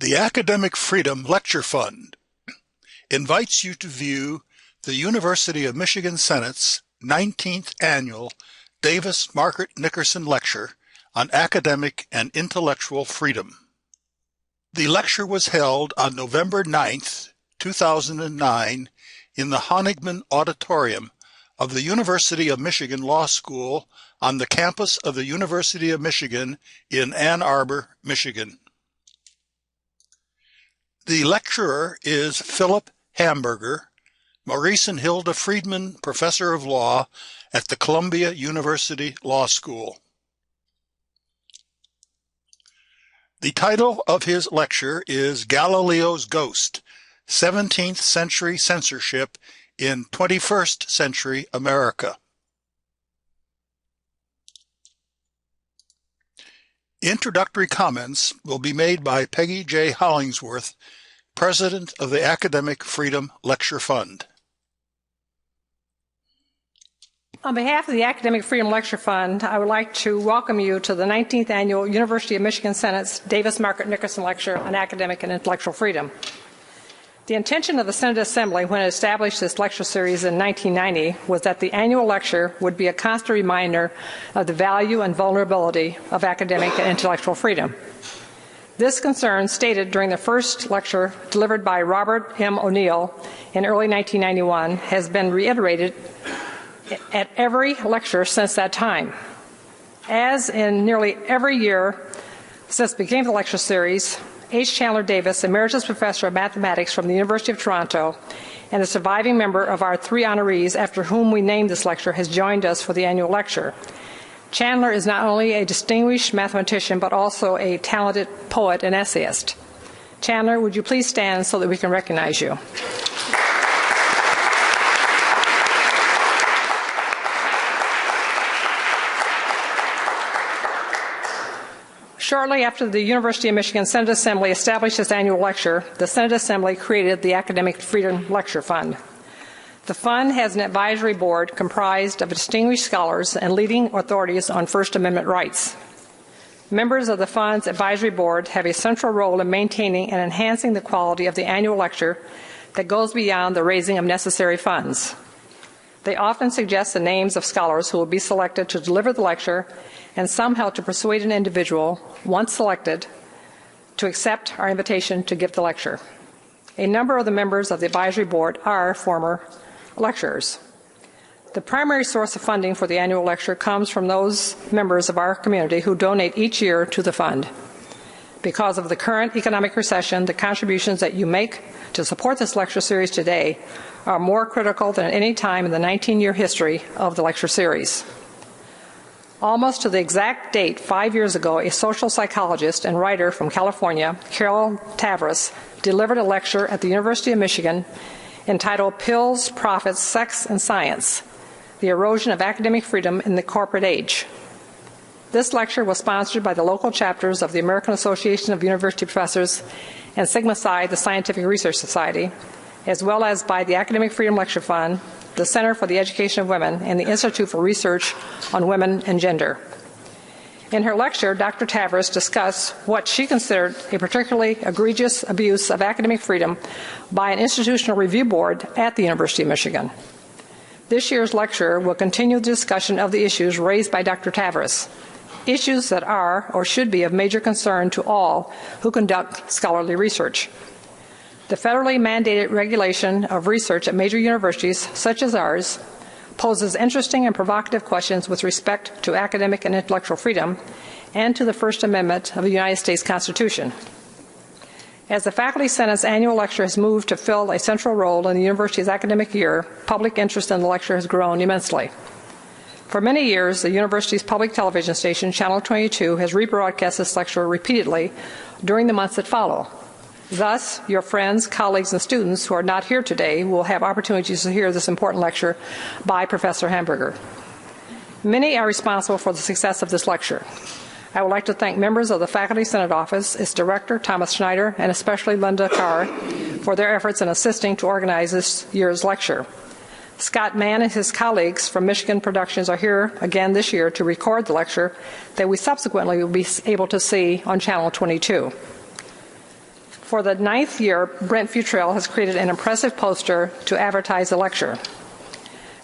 The Academic Freedom Lecture Fund invites you to view the University of Michigan Senate's 19th Annual Davis Markert Nickerson Lecture on Academic and Intellectual Freedom. The lecture was held on November 9, 2009, in the Honigman Auditorium of the University of Michigan Law School on the campus of the University of Michigan in Ann Arbor, Michigan. The lecturer is Philip Hamburger, Maurice and Hilda Friedman Professor of Law at the Columbia University Law School. The title of his lecture is Galileo's Ghost, 17th Century Censorship in 21st Century America. Introductory comments will be made by Peggy J. Hollingsworth, President of the Academic Freedom Lecture Fund. On behalf of the Academic Freedom Lecture Fund, I would like to welcome you to the 19th Annual University of Michigan Senate's Davis Markert Nickerson Lecture on Academic and Intellectual Freedom. The intention of the Senate Assembly when it established this lecture series in 1990 was that the annual lecture would be a constant reminder of the value and vulnerability of academic and intellectual freedom. This concern, stated during the first lecture delivered by Robert M. O'Neill in early 1991, has been reiterated at every lecture since that time. As in nearly every year since the beginning of the lecture series, H. Chandler Davis, Emeritus Professor of Mathematics from the University of Toronto, and a surviving member of our three honorees after whom we named this lecture, has joined us for the annual lecture. Chandler is not only a distinguished mathematician, but also a talented poet and essayist. Chandler, would you please stand so that we can recognize you? Shortly after the University of Michigan Senate Assembly established its annual lecture, the Senate Assembly created the Academic Freedom Lecture Fund. The fund has an advisory board comprised of distinguished scholars and leading authorities on First Amendment rights. Members of the fund's advisory board have a central role in maintaining and enhancing the quality of the annual lecture that goes beyond the raising of necessary funds. They often suggest the names of scholars who will be selected to deliver the lecture, and some help to persuade an individual, once selected, to accept our invitation to give the lecture. A number of the members of the advisory board are former lecturers. The primary source of funding for the annual lecture comes from those members of our community who donate each year to the fund. Because of the current economic recession, the contributions that you make to support this lecture series today are more critical than at any time in the 19-year history of the lecture series. Almost to the exact date, 5 years ago, a social psychologist and writer from California, Carol Tavris, delivered a lecture at the University of Michigan entitled Pills, Profits, Sex, and Science: The Erosion of Academic Freedom in the Corporate Age. This lecture was sponsored by the local chapters of the American Association of University Professors and Sigma Psi, the Scientific Research Society, as well as by the Academic Freedom Lecture Fund, the Center for the Education of Women, and the Institute for Research on Women and Gender. In her lecture, Dr. Tavris discussed what she considered a particularly egregious abuse of academic freedom by an institutional review board at the University of Michigan. This year's lecture will continue the discussion of the issues raised by Dr. Tavris, issues that are or should be of major concern to all who conduct scholarly research. The federally mandated regulation of research at major universities, such as ours, poses interesting and provocative questions with respect to academic and intellectual freedom and to the First Amendment of the United States Constitution. As the Faculty Senate's annual lecture has moved to fill a central role in the university's academic year, public interest in the lecture has grown immensely. For many years, the university's public television station, Channel 22, has rebroadcast this lecture repeatedly during the months that follow. Thus, your friends, colleagues, and students who are not here today will have opportunities to hear this important lecture by Professor Hamburger. Many are responsible for the success of this lecture. I would like to thank members of the Faculty Senate Office, its director, Thomas Schneider, and especially Linda Carr, for their efforts in assisting to organize this year's lecture. Scott Mann and his colleagues from Michigan Productions are here again this year to record the lecture that we subsequently will be able to see on Channel 22. For the 9th year, Brent Futrell has created an impressive poster to advertise the lecture.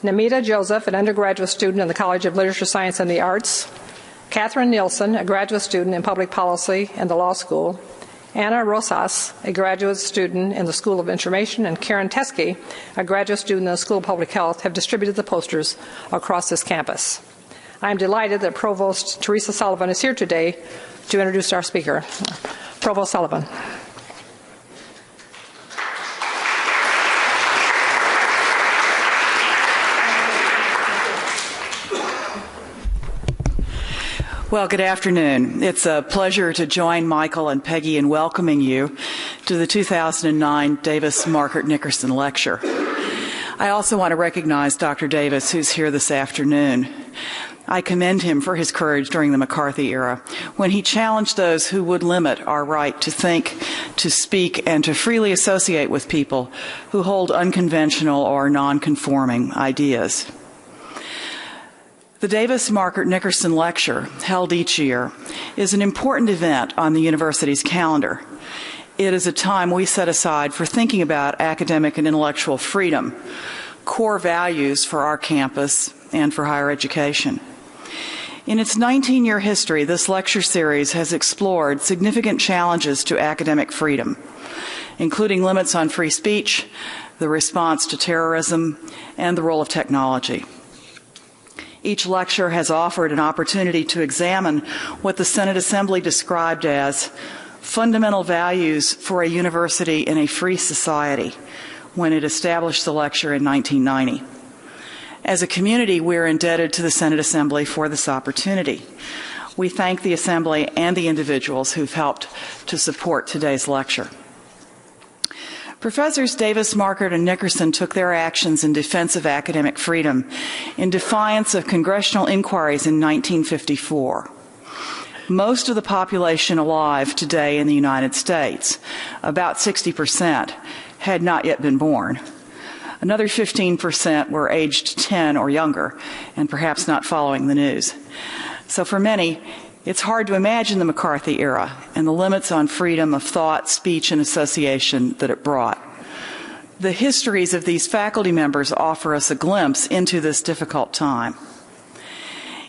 Namita Joseph, an undergraduate student in the College of Literature, Science, and the Arts. Catherine Nielsen, a graduate student in public policy in the law school. Anna Rosas, a graduate student in the School of Information, and Karen Teskey, a graduate student in the School of Public Health, have distributed the posters across this campus. I am delighted that Provost Teresa Sullivan is here today to introduce our speaker. Provost Sullivan. Well, good afternoon. It's a pleasure to join Michael and Peggy in welcoming you to the 2009 Davis Markert Nickerson Lecture. I also want to recognize Dr. Davis, who's here this afternoon. I commend him for his courage during the McCarthy era, when he challenged those who would limit our right to think, to speak, and to freely associate with people who hold unconventional or non-conforming ideas. The Davis Markert Nickerson Lecture, held each year, is an important event on the university's calendar. It is a time we set aside for thinking about academic and intellectual freedom, core values for our campus and for higher education. In its 19-year history, this lecture series has explored significant challenges to academic freedom, including limits on free speech, the response to terrorism, and the role of technology. Each lecture has offered an opportunity to examine what the Senate Assembly described as fundamental values for a university in a free society when it established the lecture in 1990. As a community, we're indebted to the Senate Assembly for this opportunity. We thank the Assembly and the individuals who've helped to support today's lecture. Professors Davis, Markert, and Nickerson took their actions in defense of academic freedom in defiance of congressional inquiries in 1954. Most of the population alive today in the United States, about 60%, had not yet been born. Another 15% were aged 10 or younger and perhaps not following the news. So for many, it's hard to imagine the McCarthy era and the limits on freedom of thought, speech, and association that it brought. The histories of these faculty members offer us a glimpse into this difficult time.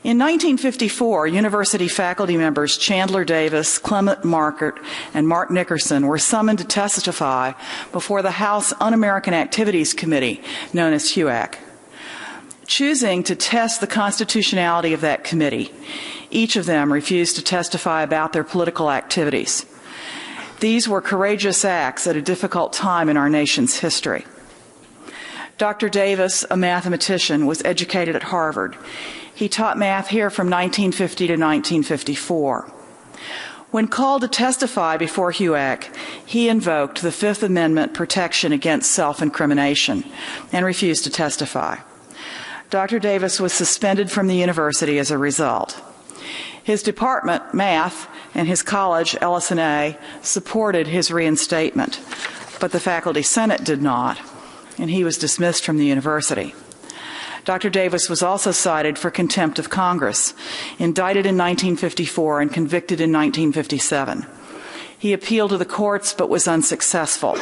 In 1954, university faculty members Chandler Davis, Clement Markert, and Mark Nickerson were summoned to testify before the House Un-American Activities Committee, known as HUAC. Choosing to test the constitutionality of that committee, each of them refused to testify about their political activities. These were courageous acts at a difficult time in our nation's history. Dr. Davis, a mathematician, was educated at Harvard. He taught math here from 1950 to 1954. When called to testify before HUAC, he invoked the Fifth Amendment protection against self-incrimination and refused to testify. Dr. Davis was suspended from the university as a result. His department, math, and his college, LS&A, supported his reinstatement, but the faculty senate did not, and he was dismissed from the university. Dr. Davis was also cited for contempt of Congress, indicted in 1954 and convicted in 1957. He appealed to the courts but was unsuccessful.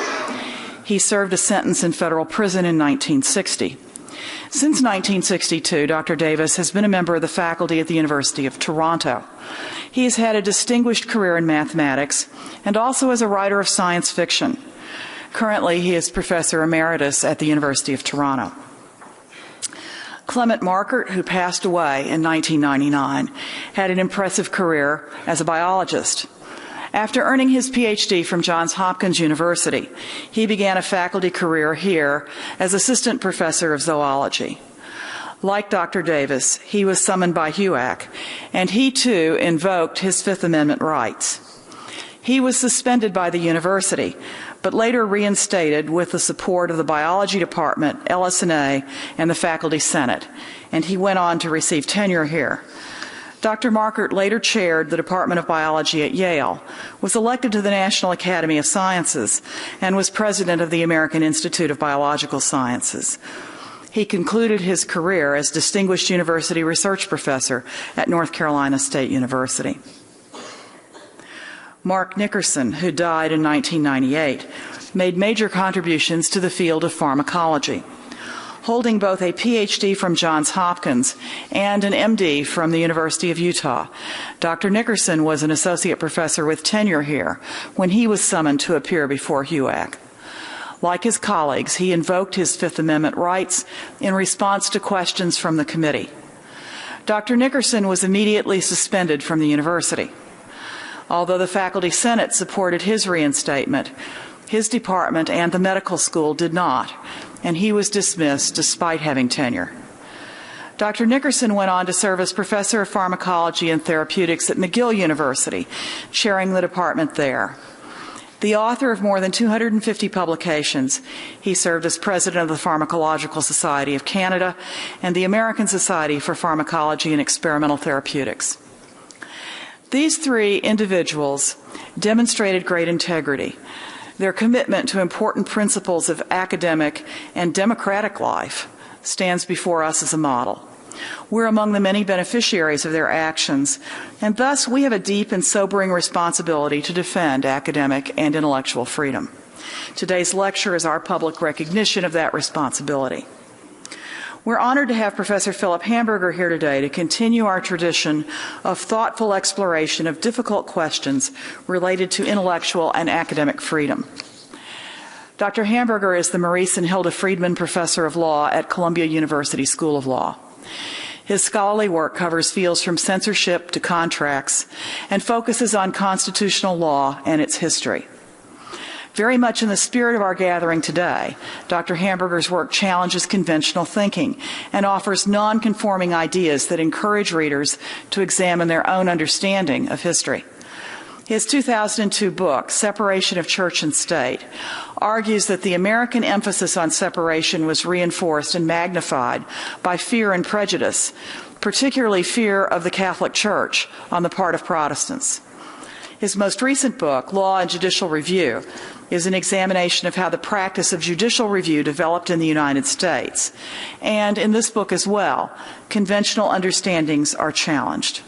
He served a sentence in federal prison in 1960. Since 1962, Dr. Davis has been a member of the faculty at the University of Toronto. He has had a distinguished career in mathematics and also as a writer of science fiction. Currently, he is Professor Emeritus at the University of Toronto. Clement Markert, who passed away in 1999, had an impressive career as a biologist. After earning his PhD from Johns Hopkins University, he began a faculty career here as assistant professor of zoology. Like Dr. Davis, he was summoned by HUAC, and he too invoked his Fifth Amendment rights. He was suspended by the university, but later reinstated with the support of the biology department, LS&A, and the faculty senate, and he went on to receive tenure here. Dr. Markert later chaired the Department of Biology at Yale, was elected to the National Academy of Sciences, and was president of the American Institute of Biological Sciences. He concluded his career as Distinguished University Research Professor at North Carolina State University. Mark Nickerson, who died in 1998, made major contributions to the field of pharmacology. Holding both a PhD from Johns Hopkins and an MD from the University of Utah, Dr. Nickerson was an associate professor with tenure here when he was summoned to appear before HUAC. Like his colleagues, he invoked his Fifth Amendment rights in response to questions from the committee. Dr. Nickerson was immediately suspended from the university. Although the Faculty Senate supported his reinstatement, his department and the medical school did not, and he was dismissed despite having tenure. Dr. Nickerson went on to serve as professor of pharmacology and therapeutics at McGill University, chairing the department there. The author of more than 250 publications, he served as president of the Pharmacological Society of Canada and the American Society for Pharmacology and Experimental Therapeutics. These three individuals demonstrated great integrity. Their commitment to important principles of academic and democratic life stands before us as a model. We're among the many beneficiaries of their actions, and thus we have a deep and sobering responsibility to defend academic and intellectual freedom. Today's lecture is our public recognition of that responsibility. We're honored to have Professor Philip Hamburger here today to continue our tradition of thoughtful exploration of difficult questions related to intellectual and academic freedom. Dr. Hamburger is the Maurice and Hilda Friedman Professor of Law at Columbia University School of Law. His scholarly work covers fields from censorship to contracts and focuses on constitutional law and its history. Very much in the spirit of our gathering today, Dr. Hamburger's work challenges conventional thinking and offers non-conforming ideas that encourage readers to examine their own understanding of history. His 2002 book, Separation of Church and State, argues that the American emphasis on separation was reinforced and magnified by fear and prejudice, particularly fear of the Catholic Church on the part of Protestants. His most recent book, Law and Judicial Review, is an examination of how the practice of judicial review developed in the United States. And in this book as well, conventional understandings are challenged.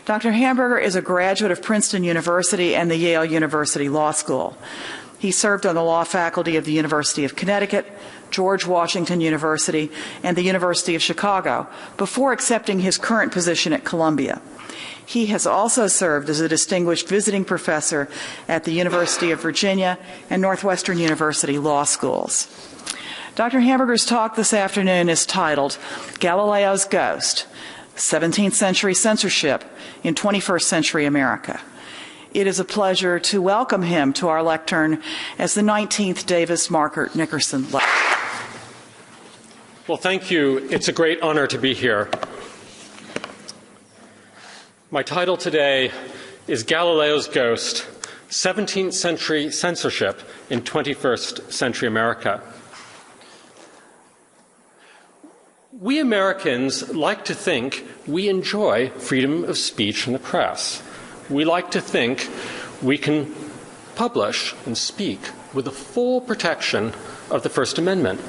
Dr. Hamburger is a graduate of Princeton University and the Yale University Law School. He served on the law faculty of the University of Connecticut, George Washington University, and the University of Chicago before accepting his current position at Columbia. He has also served as a distinguished visiting professor at the University of Virginia and Northwestern University Law Schools. Dr. Hamburger's talk this afternoon is titled Galileo's Ghost, 17th Century Censorship in 21st Century America. It is a pleasure to welcome him to our lectern as the 19th Davis Markert Nickerson Lecture. Well, thank you. It's a great honor to be here. My title today is Galileo's Ghost, 17th Century Censorship in 21st Century America. We Americans like to think we enjoy freedom of speech in the press. We like to think we can publish and speak with the full protection of the First Amendment.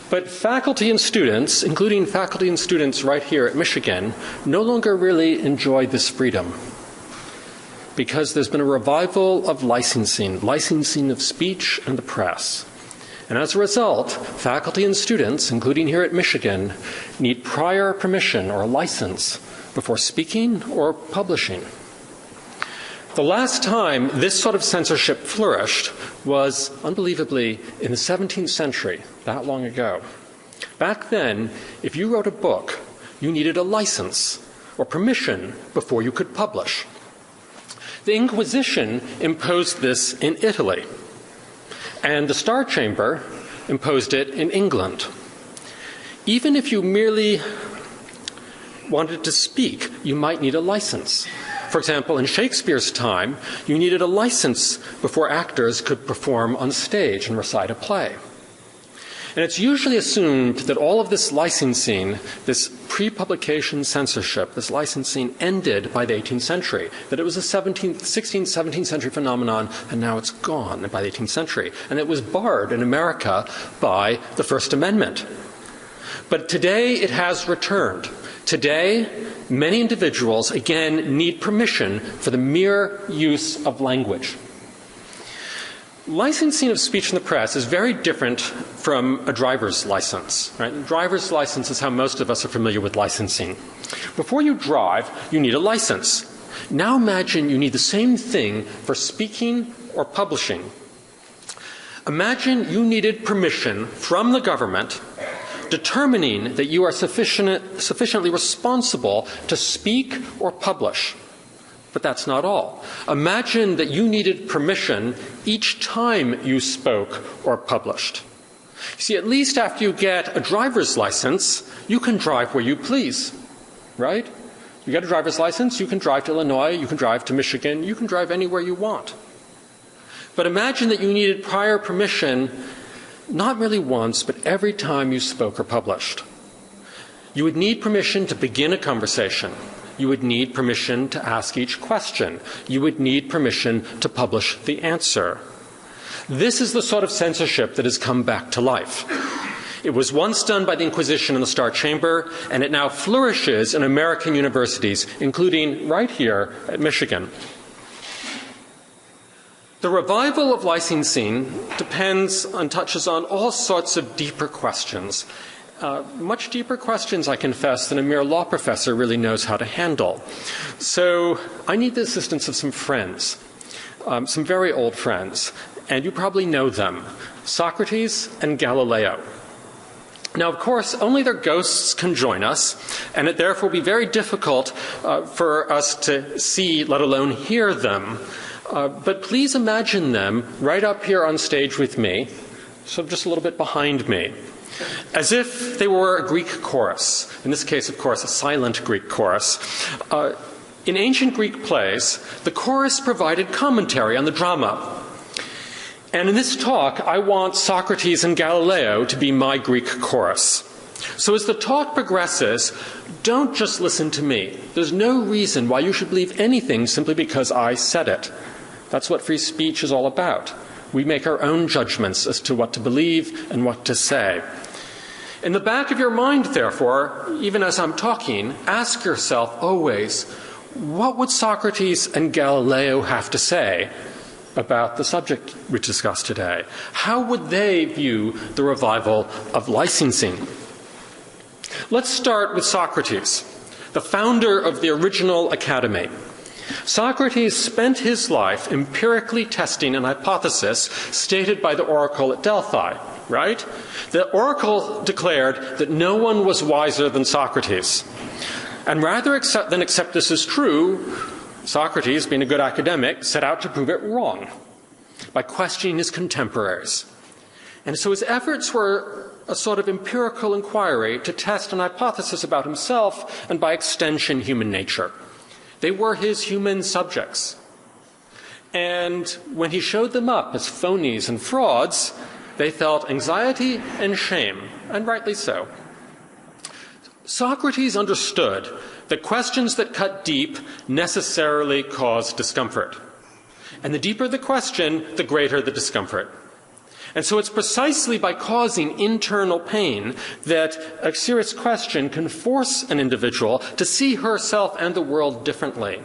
But faculty and students, including faculty and students right here at Michigan, no longer really enjoy this freedom because there's been a revival of licensing of speech and the press. And as a result, faculty and students, including here at Michigan, need prior permission or license before speaking or publishing. The last time this sort of censorship flourished was, unbelievably, in the 17th century, that long ago. Back then, if you wrote a book, you needed a license or permission before you could publish. The Inquisition imposed this in Italy, and the Star Chamber imposed it in England. Even if you merely wanted to speak, you might need a license. For example, in Shakespeare's time, you needed a license before actors could perform on stage and recite a play. And it's usually assumed that all of this licensing, this pre-publication censorship, this licensing ended by the 18th century, that it was a 16th, 17th century phenomenon, and now it's gone by the 18th century. And it was barred in America by the First Amendment. But today it has returned. Today, many individuals, again, need permission for the mere use of language. Licensing of speech in the press is very different from a driver's license. Right? A driver's license is how most of us are familiar with licensing. Before you drive, you need a license. Now imagine you need the same thing for speaking or publishing. Imagine you needed permission from the government determining that you are sufficiently responsible to speak or publish. But that's not all. Imagine that you needed permission each time you spoke or published. You see, at least after you get a driver's license, you can drive where you please, right? You get a driver's license, you can drive to Illinois, you can drive to Michigan, you can drive anywhere you want. But imagine that you needed prior permission not merely once, but every time you spoke or published. You would need permission to begin a conversation. You would need permission to ask each question. You would need permission to publish the answer. This is the sort of censorship that has come back to life. It was once done by the Inquisition in the Star Chamber, and it now flourishes in American universities, including right here at Michigan. The revival of licensing depends and touches on all sorts of deeper questions. Much deeper questions, I confess, than a mere law professor really knows how to handle. So I need the assistance of some friends, some very old friends, and you probably know them, Socrates and Galileo. Now, of course, only their ghosts can join us, and it therefore will be very difficult for us to see, let alone hear them. But please imagine them right up here on stage with me, so just a little bit behind me, as if they were a Greek chorus. In this case, of course, a silent Greek chorus. In ancient Greek plays, the chorus provided commentary on the drama. And in this talk, I want Socrates and Galileo to be my Greek chorus. So as the talk progresses, don't just listen to me. There's no reason why you should believe anything simply because I said it. That's what free speech is all about. We make our own judgments as to what to believe and what to say. In the back of your mind, therefore, even as I'm talking, ask yourself always, what would Socrates and Galileo have to say about the subject we discussed today? How would they view the revival of licensing? Let's start with Socrates, the founder of the original academy. Socrates spent his life empirically testing an hypothesis stated by the oracle at Delphi, right? The oracle declared that no one was wiser than Socrates. And rather than accept this as true, Socrates, being a good academic, set out to prove it wrong by questioning his contemporaries. And so his efforts were a sort of empirical inquiry to test an hypothesis about himself and, by extension, human nature. They were his human subjects. And when he showed them up as phonies and frauds, they felt anxiety and shame, and rightly so. Socrates understood that questions that cut deep necessarily cause discomfort. And the deeper the question, the greater the discomfort. And so it's precisely by causing internal pain that a serious question can force an individual to see herself and the world differently.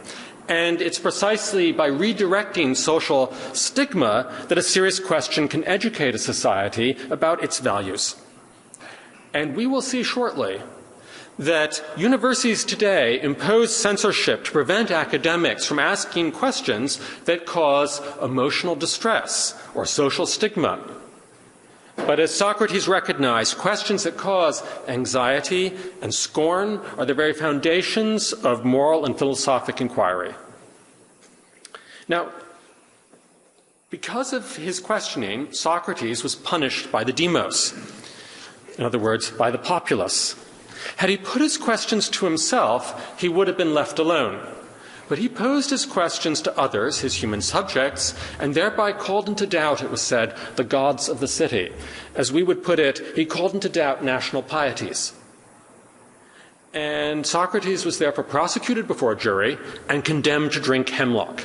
And it's precisely by redirecting social stigma that a serious question can educate a society about its values. And we will see shortly that universities today impose censorship to prevent academics from asking questions that cause emotional distress or social stigma. But as Socrates recognized, questions that cause anxiety and scorn are the very foundations of moral and philosophic inquiry. Now, because of his questioning, Socrates was punished by the demos. In other words, by the populace. Had he put his questions to himself, he would have been left alone. But he posed his questions to others, his human subjects, and thereby called into doubt, it was said, the gods of the city. As we would put it, he called into doubt national pieties. And Socrates was therefore prosecuted before a jury and condemned to drink hemlock.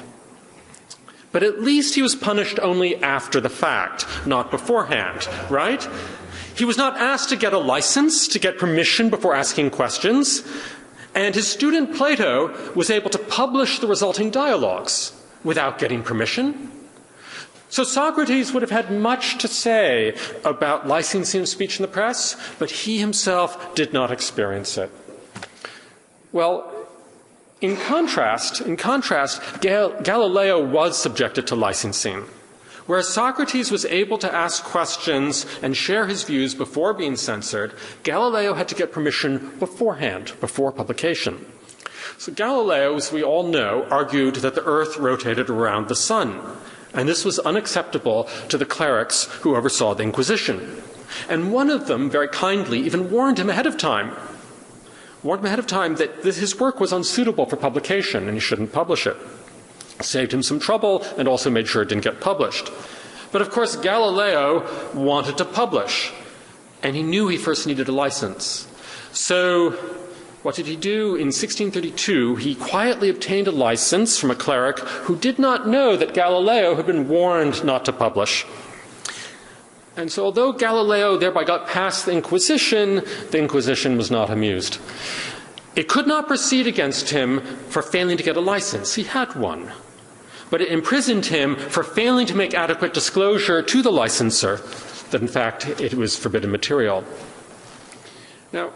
But at least he was punished only after the fact, not beforehand, right? He was not asked to get a license, to get permission before asking questions. And his student Plato was able to publish the resulting dialogues without getting permission. So Socrates would have had much to say about licensing of speech in the press, but he himself did not experience it. Well, in contrast, Galileo was subjected to licensing. Whereas Socrates was able to ask questions and share his views before being censored, Galileo had to get permission beforehand, before publication. So Galileo, as we all know, argued that the Earth rotated around the sun, and this was unacceptable to the clerics who oversaw the Inquisition. And one of them, very kindly, even warned him ahead of time that his work was unsuitable for publication and he shouldn't publish it. Saved him some trouble and also made sure it didn't get published. But of course, Galileo wanted to publish, and he knew he first needed a license. So what did he do? In 1632, he quietly obtained a license from a cleric who did not know that Galileo had been warned not to publish. And so although Galileo thereby got past the Inquisition was not amused. It could not proceed against him for failing to get a license. He had one. But it imprisoned him for failing to make adequate disclosure to the licensor that, in fact, it was forbidden material. Now,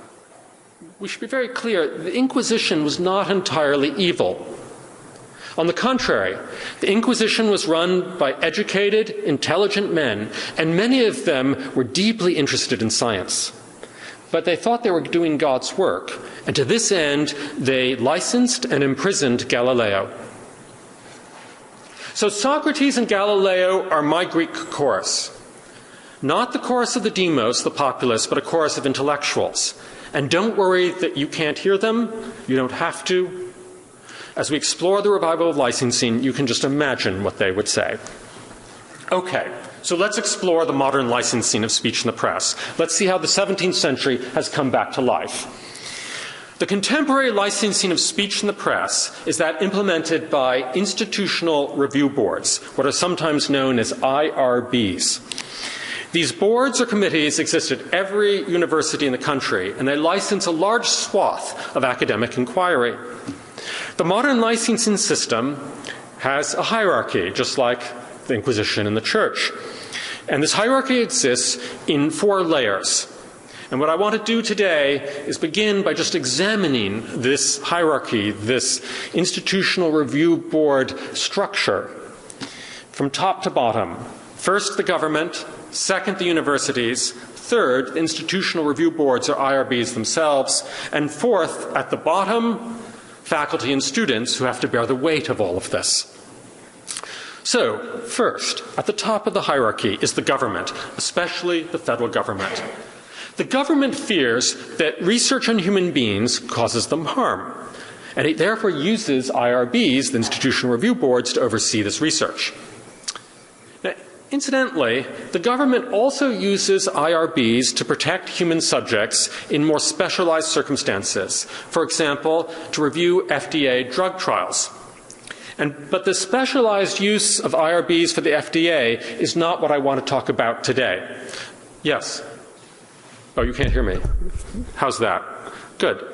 we should be very clear, the Inquisition was not entirely evil. On the contrary, the Inquisition was run by educated, intelligent men, and many of them were deeply interested in science. But they thought they were doing God's work, and to this end, they licensed and imprisoned Galileo. So Socrates and Galileo are my Greek chorus. Not the chorus of the demos, the populace, but a chorus of intellectuals. And don't worry that you can't hear them. You don't have to. As we explore the revival of licensing, you can just imagine what they would say. Okay, so let's explore the modern licensing of speech in the press. Let's see how the 17th century has come back to life. The contemporary licensing of speech in the press is that implemented by institutional review boards, what are sometimes known as IRBs. These boards or committees exist at every university in the country, and they license a large swath of academic inquiry. The modern licensing system has a hierarchy, just like the Inquisition and the Church. And this hierarchy exists in 4 layers. And what I want to do today is begin by just examining this hierarchy, this institutional review board structure, from top to bottom. First, the government. Second, the universities. Third, the institutional review boards or IRBs themselves. And fourth, at the bottom, faculty and students who have to bear the weight of all of this. So, first, at the top of the hierarchy is the government, especially the federal government. The government fears that research on human beings causes them harm, and it therefore uses IRBs, the institutional review boards, to oversee this research. Now, incidentally, the government also uses IRBs to protect human subjects in more specialized circumstances. For example, to review FDA drug trials. But the specialized use of IRBs for the FDA is not what I want to talk about today. Yes? Oh, you can't hear me. How's that? Good.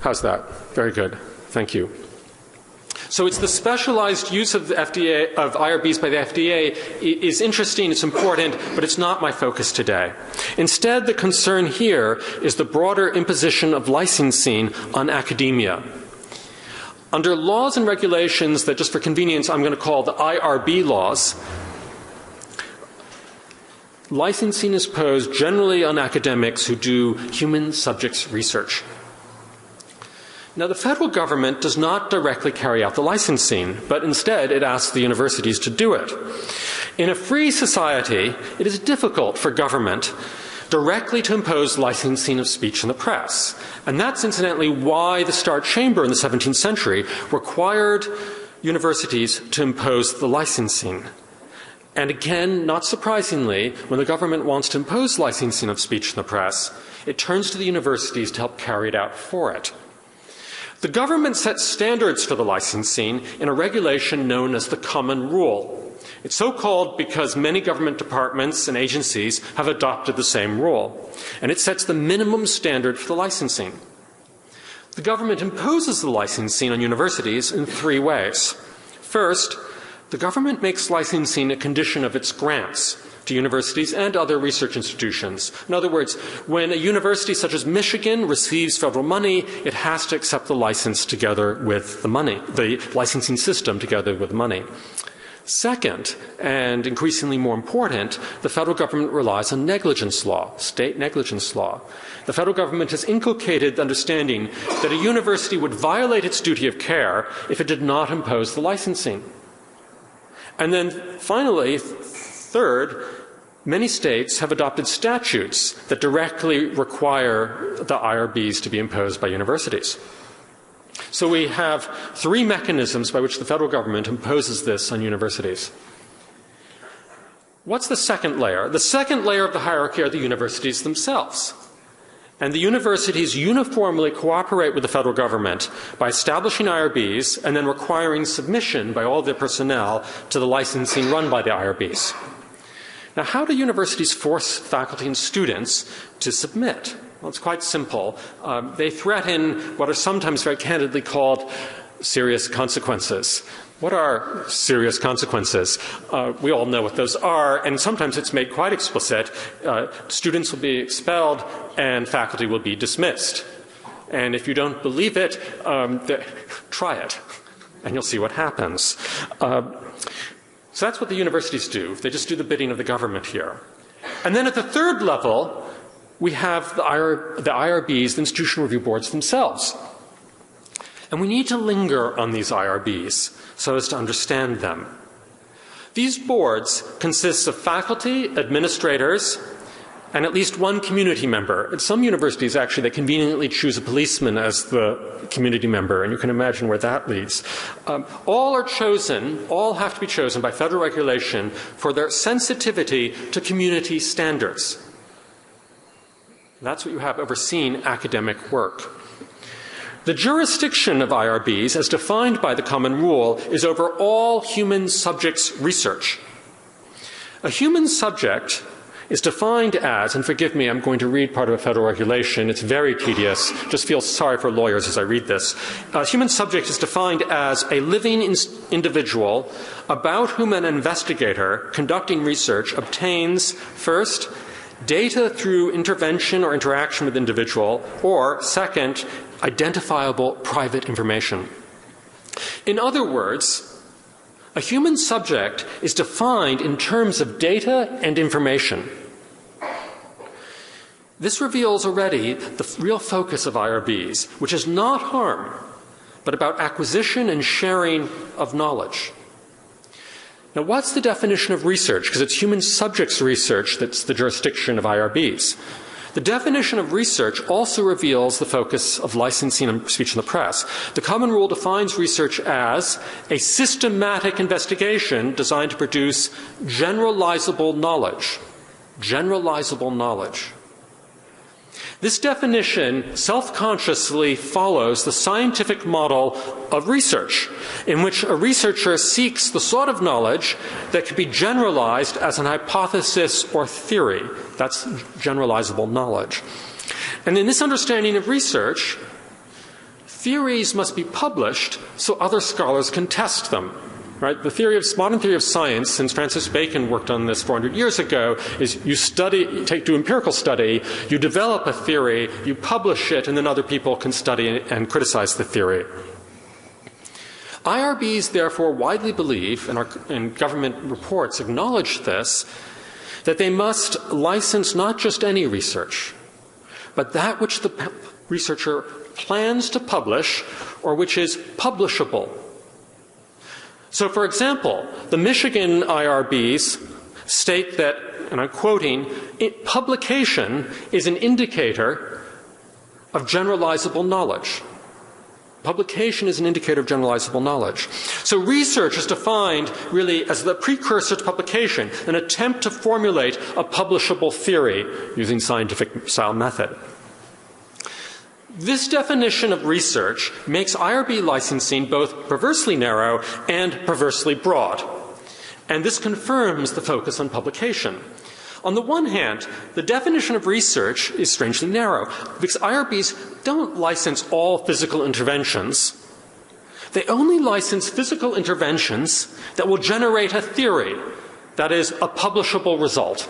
How's that? Very good. Thank you. So it's the specialized use of the FDA, of IRBs by the FDA is interesting, it's important, but it's not my focus today. Instead, the concern here is the broader imposition of licensing on academia. Under laws and regulations that, just for convenience, I'm going to call the IRB laws, licensing is posed generally on academics who do human subjects research. Now, the federal government does not directly carry out the licensing, but instead it asks the universities to do it. In a free society, it is difficult for government directly to impose licensing of speech in the press. And that's incidentally why the Star Chamber in the 17th century required universities to impose the licensing. And again, not surprisingly, when the government wants to impose licensing of speech in the press, it turns to the universities to help carry it out for it. The government sets standards for the licensing in a regulation known as the Common Rule. It's so called because many government departments and agencies have adopted the same rule, and it sets the minimum standard for the licensing. The government imposes the licensing on universities in three ways. First, the government makes licensing a condition of its grants to universities and other research institutions. In other words, when a university such as Michigan receives federal money, it has to accept the license together with the money, the licensing system together with money. Second, and increasingly more important, the federal government relies on negligence law, state negligence law. The federal government has inculcated the understanding that a university would violate its duty of care if it did not impose the licensing. And then finally, third, many states have adopted statutes that directly require the IRBs to be imposed by universities. So we have three mechanisms by which the federal government imposes this on universities. What's the second layer? The second layer of the hierarchy are the universities themselves. And the universities uniformly cooperate with the federal government by establishing IRBs and then requiring submission by all their personnel to the licensing run by the IRBs. Now, how do universities force faculty and students to submit? Well, it's quite simple. They threaten what are sometimes very candidly called serious consequences. What are serious consequences? We all know what those are, and sometimes it's made quite explicit. Students will be expelled and faculty will be dismissed. And if you don't believe it, try it, and you'll see what happens. So that's what the universities do. They just do the bidding of the government here. And then at the third level, we have the IRBs, the institutional review boards themselves. And we need to linger on these IRBs so as to understand them. These boards consist of faculty, administrators, and at least one community member. At some universities, actually, they conveniently choose a policeman as the community member, and you can imagine where that leads. All have to be chosen by federal regulation for their sensitivity to community standards. That's what you have overseeing academic work. The jurisdiction of IRBs, as defined by the Common Rule, is over all human subjects research. A human subject is defined as, and forgive me, I'm going to read part of a federal regulation. It's very tedious. Just feel sorry for lawyers as I read this. A human subject is defined as a living individual about whom an investigator conducting research obtains, first, data through intervention or interaction with the individual, or, second, identifiable private information. In other words, a human subject is defined in terms of data and information. This reveals already the real focus of IRBs, which is not harm, but about acquisition and sharing of knowledge. Now, what's the definition of research? Because it's human subjects research that's the jurisdiction of IRBs. The definition of research also reveals the focus of licensing and speech in the press. The Common Rule defines research as a systematic investigation designed to produce generalizable knowledge. Generalizable knowledge. This definition self-consciously follows the scientific model of research, in which a researcher seeks the sort of knowledge that can be generalized as an hypothesis or theory. That's generalizable knowledge. And in this understanding of research, theories must be published so other scholars can test them. Right? The modern theory of science, since Francis Bacon worked on this 400 years ago, is you do empirical study, you develop a theory, you publish it, and then other people can study and criticize the theory. IRBs, therefore, widely believe, and government reports acknowledge this, that they must license not just any research, but that which the researcher plans to publish or which is publishable. So, for example, the Michigan IRBs state that, and I'm quoting, publication is an indicator of generalizable knowledge. Publication is an indicator of generalizable knowledge. So research is defined really as the precursor to publication, an attempt to formulate a publishable theory using scientific style method. This definition of research makes IRB licensing both perversely narrow and perversely broad. And this confirms the focus on publication. On the one hand, the definition of research is strangely narrow, because IRBs don't license all physical interventions. They only license physical interventions that will generate a theory, that is, a publishable result.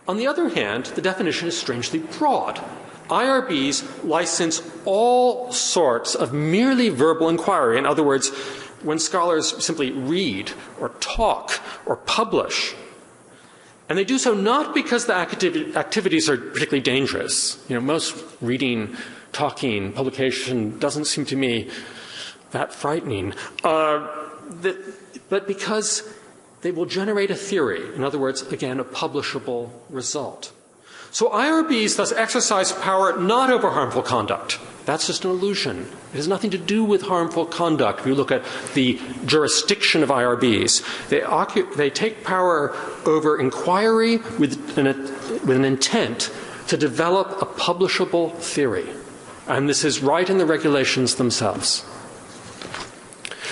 On the other hand, the definition is strangely broad. IRBs license all sorts of merely verbal inquiry. In other words, when scholars simply read or talk or publish. And they do so not because the activities are particularly dangerous. Most reading, talking, publication doesn't seem to me that frightening. But because they will generate a theory. In other words, again, a publishable result. So IRBs thus exercise power not over harmful conduct. That's just an illusion. It has nothing to do with harmful conduct. If you look at the jurisdiction of IRBs, they take power over inquiry with an intent to develop a publishable theory. And this is right in the regulations themselves.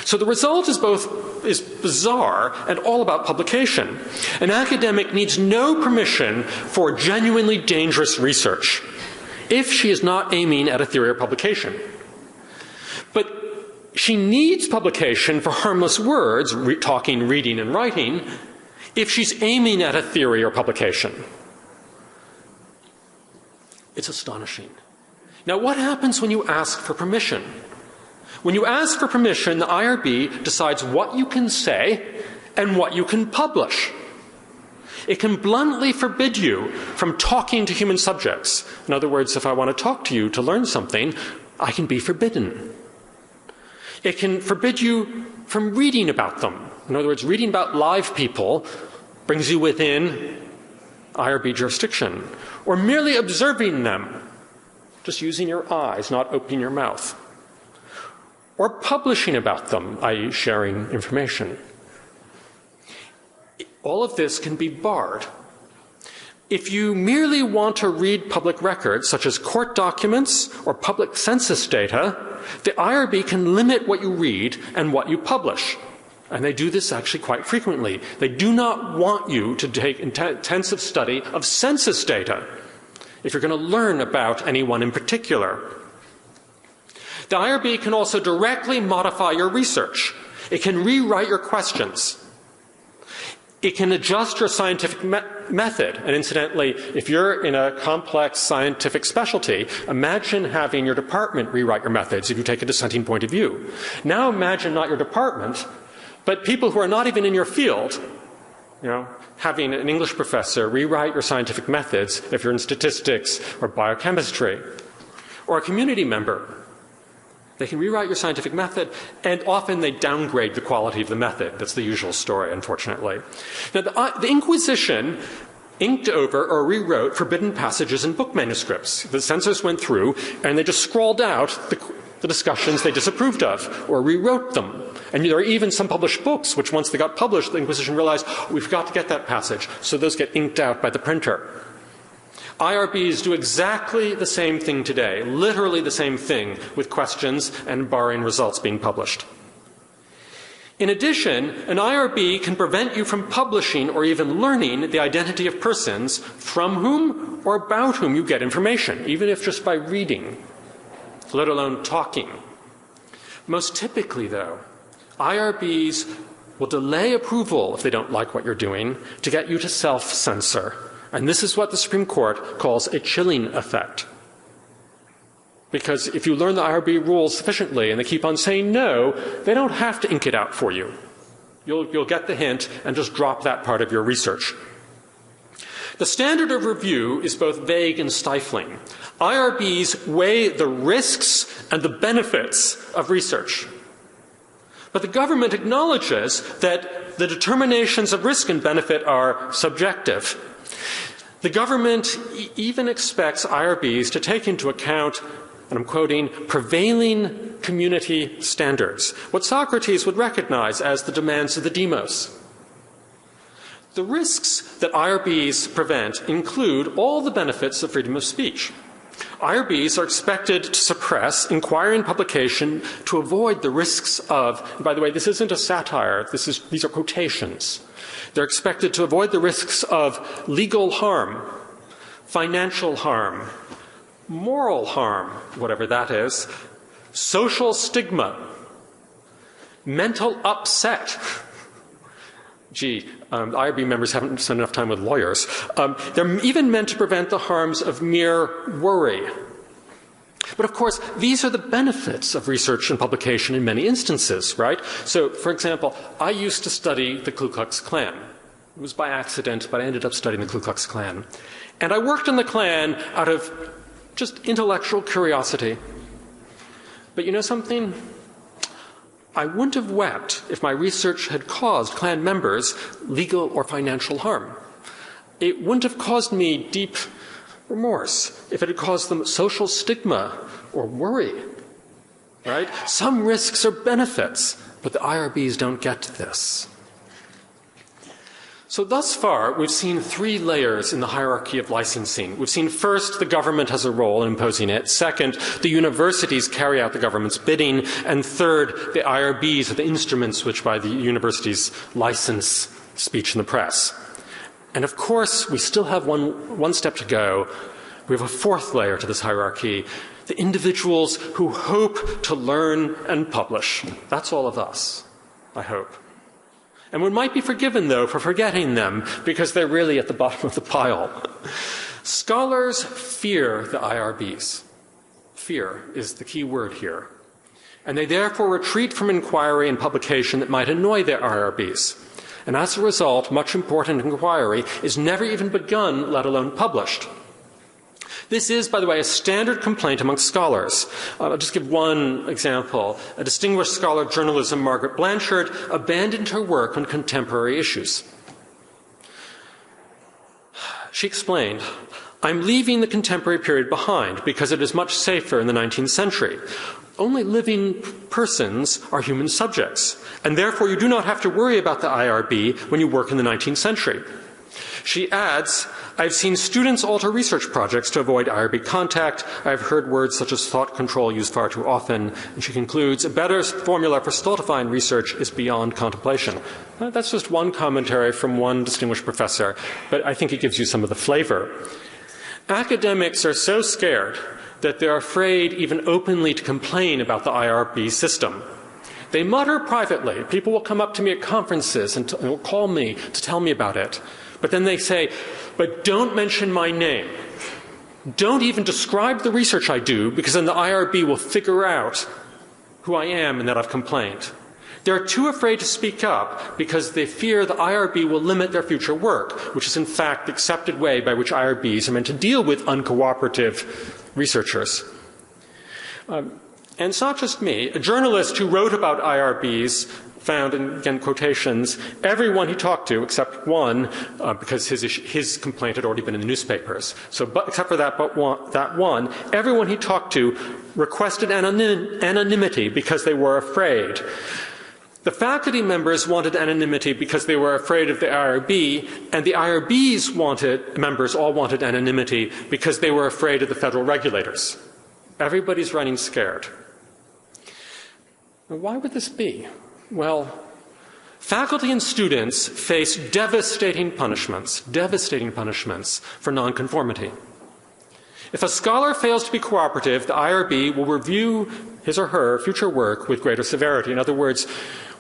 So the result is bizarre and all about publication. An academic needs no permission for genuinely dangerous research if she is not aiming at a theory or publication. But she needs publication for harmless words, talking, reading, and writing, if she's aiming at a theory or publication. It's astonishing. Now, what happens when you ask for permission? When you ask for permission, the IRB decides what you can say and what you can publish. It can bluntly forbid you from talking to human subjects. In other words, if I want to talk to you to learn something, I can be forbidden. It can forbid you from reading about them. In other words, reading about live people brings you within IRB jurisdiction. Or merely observing them, just using your eyes, not opening your mouth. Or publishing about them, i.e. sharing information. All of this can be barred. If you merely want to read public records, such as court documents or public census data, the IRB can limit what you read and what you publish. And they do this actually quite frequently. They do not want you to take intensive study of census data if you're going to learn about anyone in particular. The IRB can also directly modify your research. It can rewrite your questions. It can adjust your scientific method. And incidentally, if you're in a complex scientific specialty, imagine having your department rewrite your methods if you take a dissenting point of view. Now imagine not your department, but people who are not even in your field, having an English professor rewrite your scientific methods if you're in statistics or biochemistry, or a community member. They can rewrite your scientific method, and often they downgrade the quality of the method. That's the usual story, unfortunately. Now, the Inquisition inked over or rewrote forbidden passages in book manuscripts. The censors went through, and they just scrawled out the discussions they disapproved of, or rewrote them. And there are even some published books, which once they got published, the Inquisition realized, we've got to get that passage. So those get inked out by the printer. IRBs do exactly the same thing today, literally the same thing, with questions and barring results being published. In addition, an IRB can prevent you from publishing or even learning the identity of persons from whom or about whom you get information, even if just by reading, let alone talking. Most typically, though, IRBs will delay approval if they don't like what you're doing to get you to self-censor. And this is what the Supreme Court calls a chilling effect. Because if you learn the IRB rules sufficiently and they keep on saying no, they don't have to ink it out for you. You'll get the hint and just drop that part of your research. The standard of review is both vague and stifling. IRBs weigh the risks and the benefits of research. But the government acknowledges that the determinations of risk and benefit are subjective. The government even expects IRBs to take into account, and I'm quoting, prevailing community standards, what Socrates would recognize as the demands of the demos. The risks that IRBs prevent include all the benefits of freedom of speech. IRBs are expected to suppress inquiry and publication to avoid the risks of, and by the way, this isn't a satire, these are quotations. They're expected to avoid the risks of legal harm, financial harm, moral harm, whatever that is, social stigma, mental upset. Gee, IRB members haven't spent enough time with lawyers. They're even meant to prevent the harms of mere worry. But of course, these are the benefits of research and publication in many instances, right? So, for example, I used to study the Ku Klux Klan. It was by accident, but I ended up studying the Ku Klux Klan. And I worked in the Klan out of just intellectual curiosity. But you know something? I wouldn't have wept if my research had caused Klan members legal or financial harm. It wouldn't have caused me deep remorse if it had caused them social stigma or worry, right? Some risks are benefits, but the IRBs don't get this. So thus far, we've seen three layers in the hierarchy of licensing. We've seen first, the government has a role in imposing it. Second, the universities carry out the government's bidding. And third, the IRBs are the instruments which by the universities license speech in the press. And of course, we still have one step to go. We have a fourth layer to this hierarchy, the individuals who hope to learn and publish. That's all of us, I hope. And one might be forgiven, though, for forgetting them, because they're really at the bottom of the pile. Scholars fear the IRBs. Fear is the key word here. And they therefore retreat from inquiry and publication that might annoy their IRBs. And as a result, much important inquiry is never even begun, let alone published. This is, by the way, a standard complaint among scholars. I'll just give one example. A distinguished scholar of journalism, Margaret Blanchard, abandoned her work on contemporary issues. She explained, "I'm leaving the contemporary period behind because it is much safer in the 19th century. Only living persons are human subjects, and therefore you do not have to worry about the IRB when you work in the 19th century." She adds, "I've seen students alter research projects to avoid IRB contact. I've heard words such as thought control used far too often." And she concludes, "A better formula for stultifying research is beyond contemplation." That's just one commentary from one distinguished professor, but I think it gives you some of the flavor. Academics are so scared that they're afraid even openly to complain about the IRB system. They mutter privately. People will come up to me at conferences and will call me to tell me about it. But then they say, "But don't mention my name. Don't even describe the research I do, because then the IRB will figure out who I am and that I've complained." They're too afraid to speak up because they fear the IRB will limit their future work, which is in fact the accepted way by which IRBs are meant to deal with uncooperative researchers. And it's not just me. A journalist who wrote about IRBs found, in, again, quotations, everyone he talked to, except one, because his complaint had already been in the newspapers. So, except for that one, everyone he talked to requested anonymity because they were afraid. The faculty members wanted anonymity because they were afraid of the IRB, and the IRB's members all wanted anonymity because they were afraid of the federal regulators. Everybody's running scared. Now, why would this be? Well, faculty and students face devastating punishments for nonconformity. If a scholar fails to be cooperative, the IRB will review his or her future work with greater severity. In other words,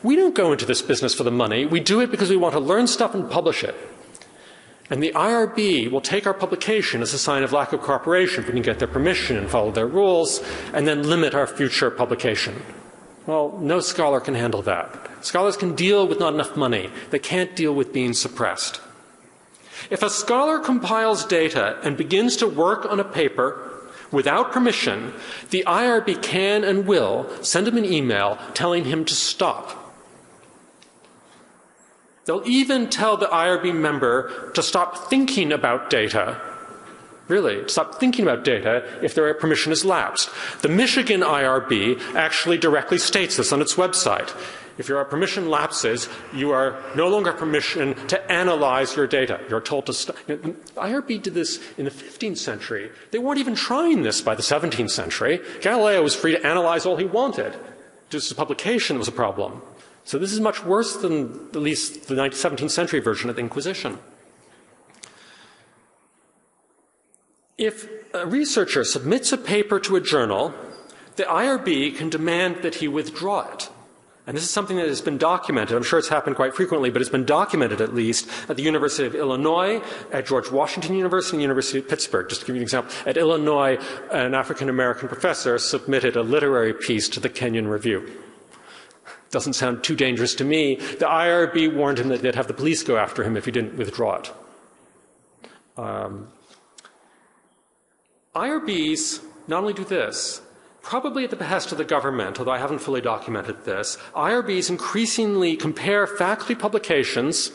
we don't go into this business for the money. We do it because we want to learn stuff and publish it. And the IRB will take our publication as a sign of lack of cooperation if we can get their permission and follow their rules, and then limit our future publication. Well, no scholar can handle that. Scholars can deal with not enough money. They can't deal with being suppressed. If a scholar compiles data and begins to work on a paper without permission, the IRB can and will send him an email telling him to stop. They'll even tell the IRB member to stop thinking about data. Really, stop thinking about data if their permission is lapsed. The Michigan IRB actually directly states this on its website. If your permission lapses, you are no longer permission to analyze your data. You're told to stop. IRB did this in the 15th century. They weren't even trying this by the 17th century. Galileo was free to analyze all he wanted. Just the publication was a problem. So this is much worse than at least the 17th century version of the Inquisition. If a researcher submits a paper to a journal, the IRB can demand that he withdraw it. And this is something that has been documented. I'm sure it's happened quite frequently, but it's been documented at least at the University of Illinois, at George Washington University, and the University of Pittsburgh. Just to give you an example, at Illinois, an African-American professor submitted a literary piece to the Kenyon Review. Doesn't sound too dangerous to me. The IRB warned him that they'd have the police go after him if he didn't withdraw it. IRBs not only do this, probably at the behest of the government, although I haven't fully documented this, IRBs increasingly compare faculty publications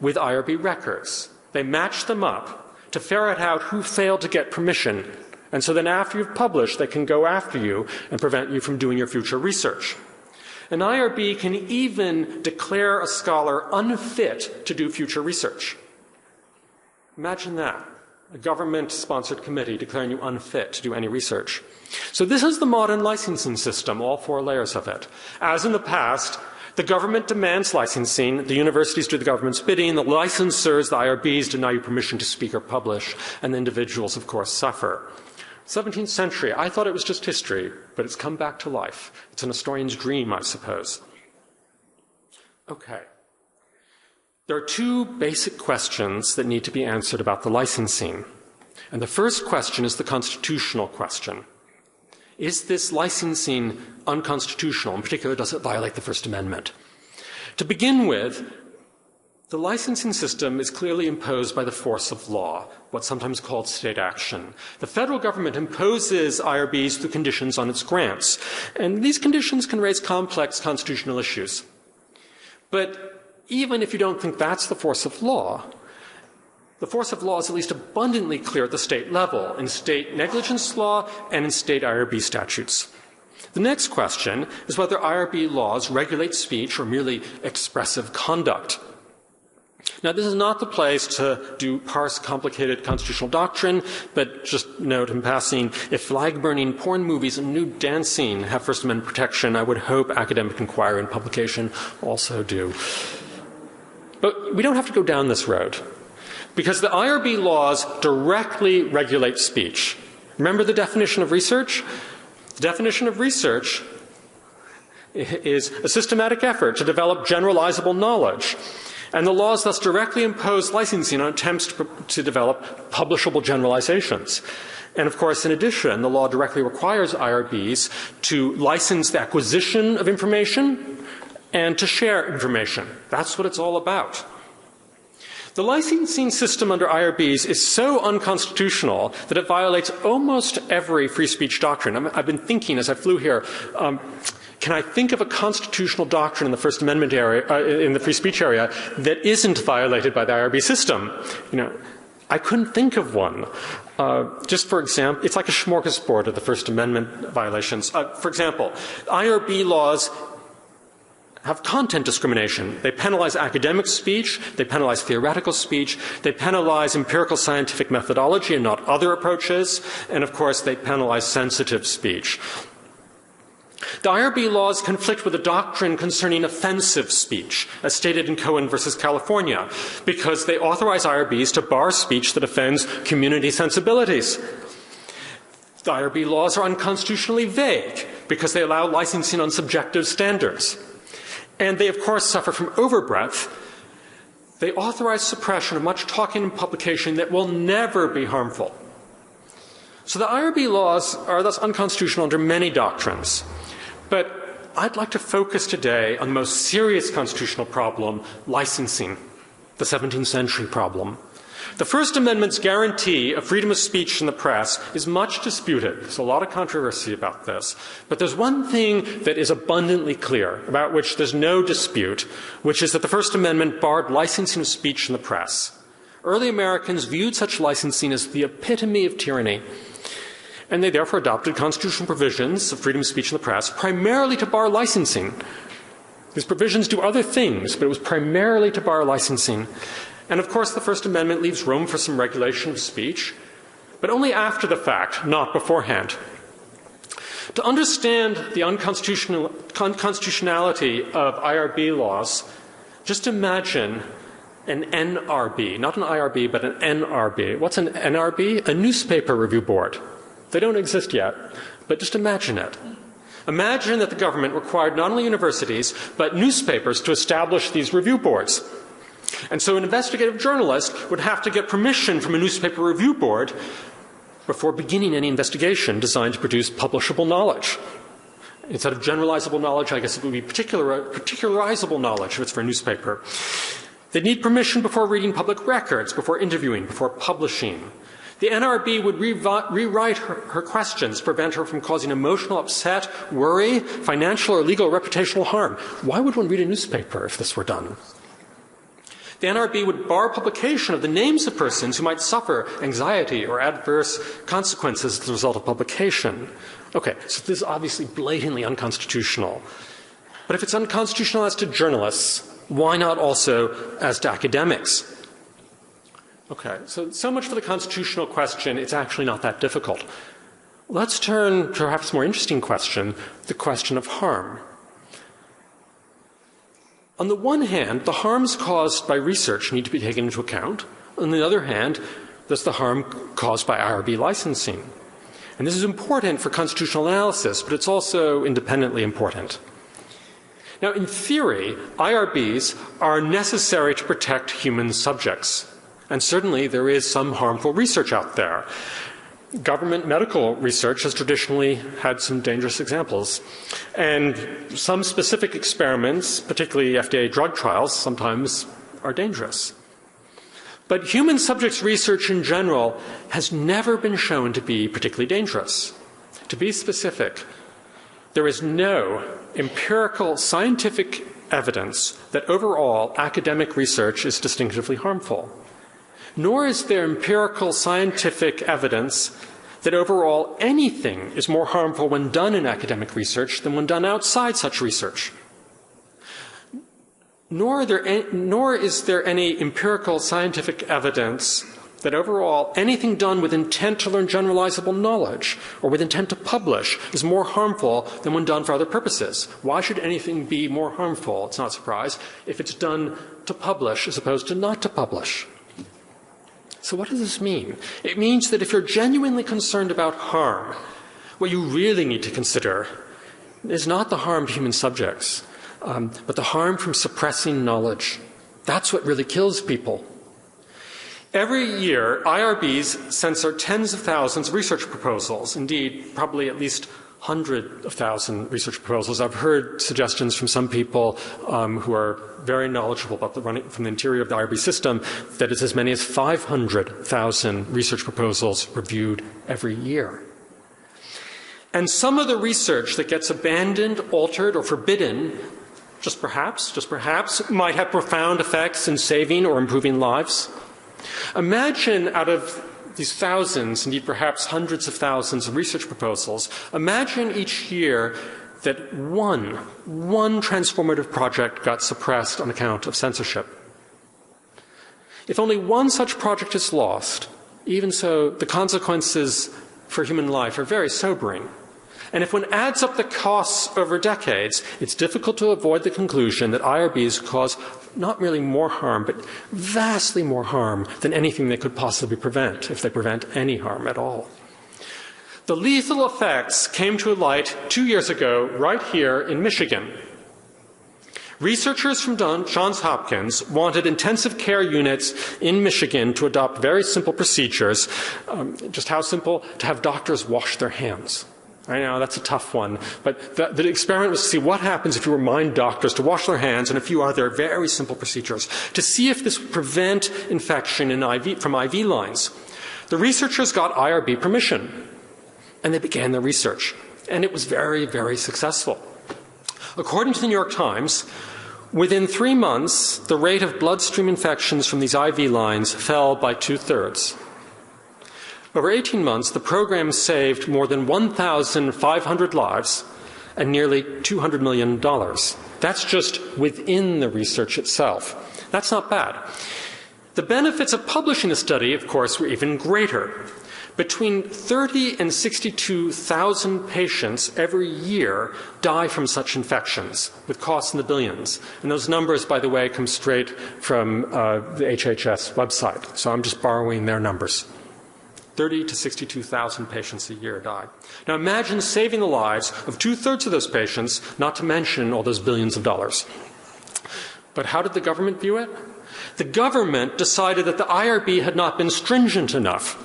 with IRB records. They match them up to ferret out who failed to get permission. And so then after you've published, they can go after you and prevent you from doing your future research. An IRB can even declare a scholar unfit to do future research. Imagine that. A government-sponsored committee declaring you unfit to do any research. So this is the modern licensing system, all four layers of it. As in the past, the government demands licensing, the universities do the government's bidding, the licensors, the IRBs, deny you permission to speak or publish, and the individuals, of course, suffer. 17th century, I thought it was just history, but it's come back to life. It's an historian's dream, I suppose. Okay. There are two basic questions that need to be answered about the licensing. And the first question is the constitutional question. Is this licensing unconstitutional? In particular, does it violate the First Amendment? To begin with, the licensing system is clearly imposed by the force of law, what's sometimes called state action. The federal government imposes IRBs through conditions on its grants, and these conditions can raise complex constitutional issues. But even if you don't think that's the force of law, the force of law is at least abundantly clear at the state level, in state negligence law and in state IRB statutes. The next question is whether IRB laws regulate speech or merely expressive conduct. Now, this is not the place to parse complicated constitutional doctrine, but just note in passing, if flag-burning porn movies and nude dancing have First Amendment protection, I would hope academic inquiry and publication also do. But we don't have to go down this road, because the IRB laws directly regulate speech. Remember the definition of research? The definition of research is a systematic effort to develop generalizable knowledge. And the laws thus directly impose licensing on attempts to develop publishable generalizations. And of course, in addition, the law directly requires IRBs to license the acquisition of information and to share information. That's what it's all about. The licensing system under IRBs is so unconstitutional that it violates almost every free speech doctrine. I've been thinking as I flew here, can I think of a constitutional doctrine in the First Amendment area, in the free speech area, that isn't violated by the IRB system? I couldn't think of one. Just for example, it's like a smorgasbord of the First Amendment violations. For example, IRB laws have content discrimination. They penalize academic speech, they penalize theoretical speech, they penalize empirical scientific methodology and not other approaches, and of course they penalize sensitive speech. The IRB laws conflict with a doctrine concerning offensive speech, as stated in Cohen versus California, because they authorize IRBs to bar speech that offends community sensibilities. The IRB laws are unconstitutionally vague, because they allow licensing on subjective standards. And they, of course, suffer from overbreadth. They authorize suppression of much talking and publication that will never be harmful. So the IRB laws are thus unconstitutional under many doctrines. But I'd like to focus today on the most serious constitutional problem, licensing, the 17th century problem. The First Amendment's guarantee of freedom of speech in the press is much disputed. There's a lot of controversy about this. But there's one thing that is abundantly clear, about which there's no dispute, which is that the First Amendment barred licensing of speech in the press. Early Americans viewed such licensing as the epitome of tyranny, and they therefore adopted constitutional provisions of freedom of speech in the press, primarily to bar licensing. These provisions do other things, but it was primarily to bar licensing. And of course, the First Amendment leaves room for some regulation of speech, but only after the fact, not beforehand. To understand the unconstitutionality of IRB laws, just imagine an NRB, not an IRB, but an NRB. What's an NRB? A newspaper review board. They don't exist yet, but just imagine it. Imagine that the government required not only universities, but newspapers to establish these review boards. And so an investigative journalist would have to get permission from a newspaper review board before beginning any investigation designed to produce publishable knowledge. Instead of generalizable knowledge, I guess it would be particularizable knowledge if it's for a newspaper. They'd need permission before reading public records, before interviewing, before publishing. The NRB would rewrite her questions to prevent her from causing emotional upset, worry, financial or legal or reputational harm. Why would one read a newspaper if this were done? The NRB would bar publication of the names of persons who might suffer anxiety or adverse consequences as a result of publication. Okay, so this is obviously blatantly unconstitutional. But if it's unconstitutional as to journalists, why not also as to academics? Okay, so much for the constitutional question. It's actually not that difficult. Let's turn to perhaps a more interesting question, the question of harm. On the one hand, the harms caused by research need to be taken into account. On the other hand, there's the harm caused by IRB licensing. And this is important for constitutional analysis, but it's also independently important. Now, in theory, IRBs are necessary to protect human subjects. And certainly there is some harmful research out there. Government medical research has traditionally had some dangerous examples. And some specific experiments, particularly FDA drug trials, sometimes are dangerous. But human subjects research in general has never been shown to be particularly dangerous. To be specific, there is no empirical scientific evidence that overall academic research is distinctively harmful. Nor is there empirical scientific evidence that overall anything is more harmful when done in academic research than when done outside such research. Nor is there any empirical scientific evidence that overall anything done with intent to learn generalizable knowledge or with intent to publish is more harmful than when done for other purposes. Why should anything be more harmful? It's not a surprise if it's done to publish as opposed to not to publish. So what does this mean? It means that if you're genuinely concerned about harm, what you really need to consider is not the harm to human subjects, but the harm from suppressing knowledge. That's what really kills people. Every year, IRBs censor tens of thousands of research proposals, indeed, probably at least hundreds of thousands research proposals. I've heard suggestions from some people who are very knowledgeable about from the interior of the IRB system that it's as many as 500,000 research proposals reviewed every year. And some of the research that gets abandoned, altered, or forbidden, just perhaps, might have profound effects in saving or improving lives. Imagine out of these thousands, indeed perhaps hundreds of thousands of research proposals, imagine each year that one transformative project got suppressed on account of censorship. If only one such project is lost, even so, the consequences for human life are very sobering. And if one adds up the costs over decades, it's difficult to avoid the conclusion that IRBs cause not merely more harm, but vastly more harm than anything they could possibly prevent, if they prevent any harm at all. The lethal effects came to light 2 years ago, right here in Michigan. Researchers from Johns Hopkins wanted intensive care units in Michigan to adopt very simple procedures. Just how simple? To have doctors wash their hands. I know, that's a tough one. But the experiment was to see what happens if you remind doctors to wash their hands and a few other very simple procedures to see if this would prevent infection from IV lines. The researchers got IRB permission, and they began their research. And it was very, very successful. According to the New York Times, within 3 months, the rate of bloodstream infections from these IV lines fell by 2/3. Over 18 months, the program saved more than 1,500 lives and nearly $200 million. That's just within the research itself. That's not bad. The benefits of publishing the study, of course, were even greater. Between 30 and 62,000 patients every year die from such infections, with costs in the billions. And those numbers, by the way, come straight from the HHS website. So I'm just borrowing their numbers. 30 to 62,000 patients a year die. Now imagine saving the lives of 2/3 of those patients, not to mention all those billions of dollars. But how did the government view it? The government decided that the IRB had not been stringent enough,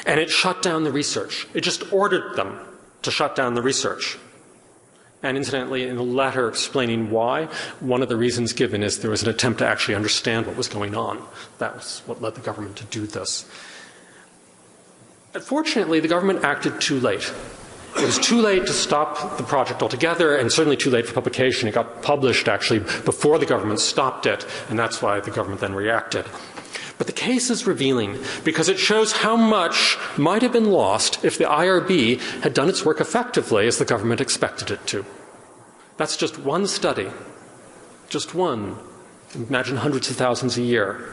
and it shut down the research. It just ordered them to shut down the research. And incidentally, in a letter explaining why, one of the reasons given is there was an attempt to actually understand what was going on. That was what led the government to do this. Unfortunately, the government acted too late. It was too late to stop the project altogether, and certainly too late for publication. It got published, actually, before the government stopped it, and that's why the government then reacted. But the case is revealing because it shows how much might have been lost if the IRB had done its work effectively as the government expected it to. That's just one study. Just one. Imagine hundreds of thousands a year.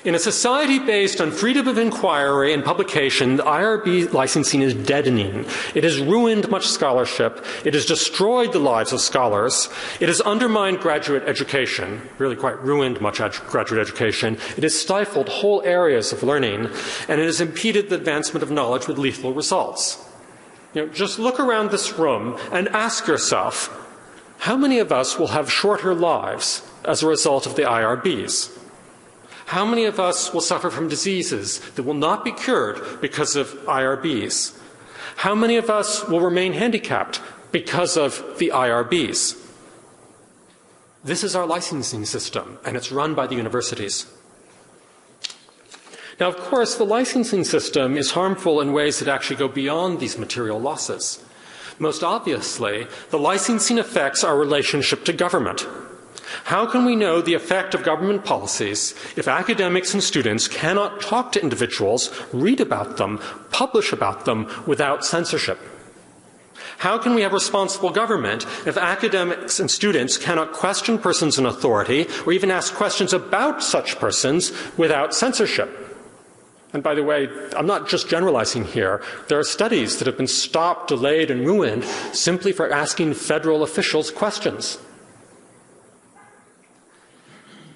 In a society based on freedom of inquiry and publication, the IRB licensing is deadening. It has ruined much scholarship. It has destroyed the lives of scholars. It has undermined graduate education, really quite ruined much graduate education. It has stifled whole areas of learning, and it has impeded the advancement of knowledge with lethal results. Just look around this room and ask yourself, how many of us will have shorter lives as a result of the IRBs? How many of us will suffer from diseases that will not be cured because of IRBs? How many of us will remain handicapped because of the IRBs? This is our licensing system, and it's run by the universities. Now, of course, the licensing system is harmful in ways that actually go beyond these material losses. Most obviously, the licensing affects our relationship to government. How can we know the effect of government policies if academics and students cannot talk to individuals, read about them, publish about them without censorship? How can we have responsible government if academics and students cannot question persons in authority or even ask questions about such persons without censorship? And by the way, I'm not just generalizing here. There are studies that have been stopped, delayed, and ruined simply for asking federal officials questions.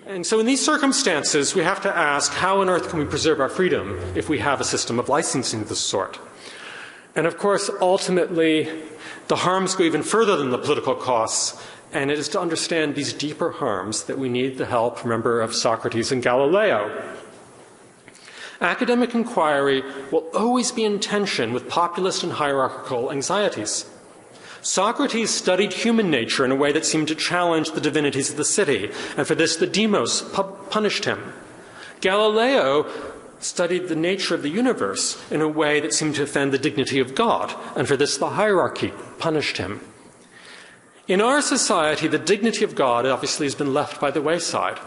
And so in these circumstances, we have to ask, how on earth can we preserve our freedom if we have a system of licensing of this sort? And of course, ultimately, the harms go even further than the political costs, and it is to understand these deeper harms that we need the help, remember, of Socrates and Galileo. Academic inquiry will always be in tension with populist and hierarchical anxieties. Socrates studied human nature in a way that seemed to challenge the divinities of the city, and for this the demos punished him. Galileo studied the nature of the universe in a way that seemed to offend the dignity of God, and for this the hierarchy punished him. In our society, the dignity of God obviously has been left by the wayside,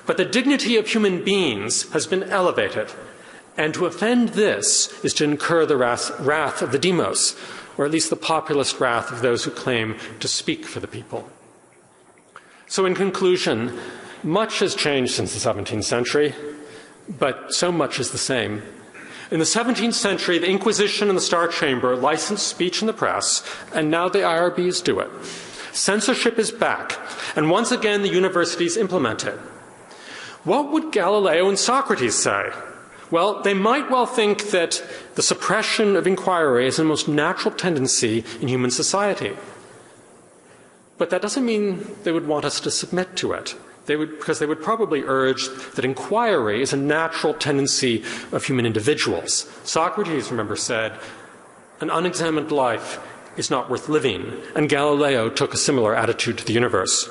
but the dignity of human beings has been elevated, and to offend this is to incur the wrath of the demos, or at least the populist wrath of those who claim to speak for the people. So in conclusion, much has changed since the 17th century, but so much is the same. In the 17th century, the Inquisition and the Star Chamber licensed speech in the press, and now the IRBs do it. Censorship is back, and once again the universities implement it. What would Galileo and Socrates say? Well, they might well think that the suppression of inquiry is the most natural tendency in human society. But that doesn't mean they would want us to submit to it. Because they would probably urge that inquiry is a natural tendency of human individuals. Socrates, remember, said, an unexamined life is not worth living, and Galileo took a similar attitude to the universe.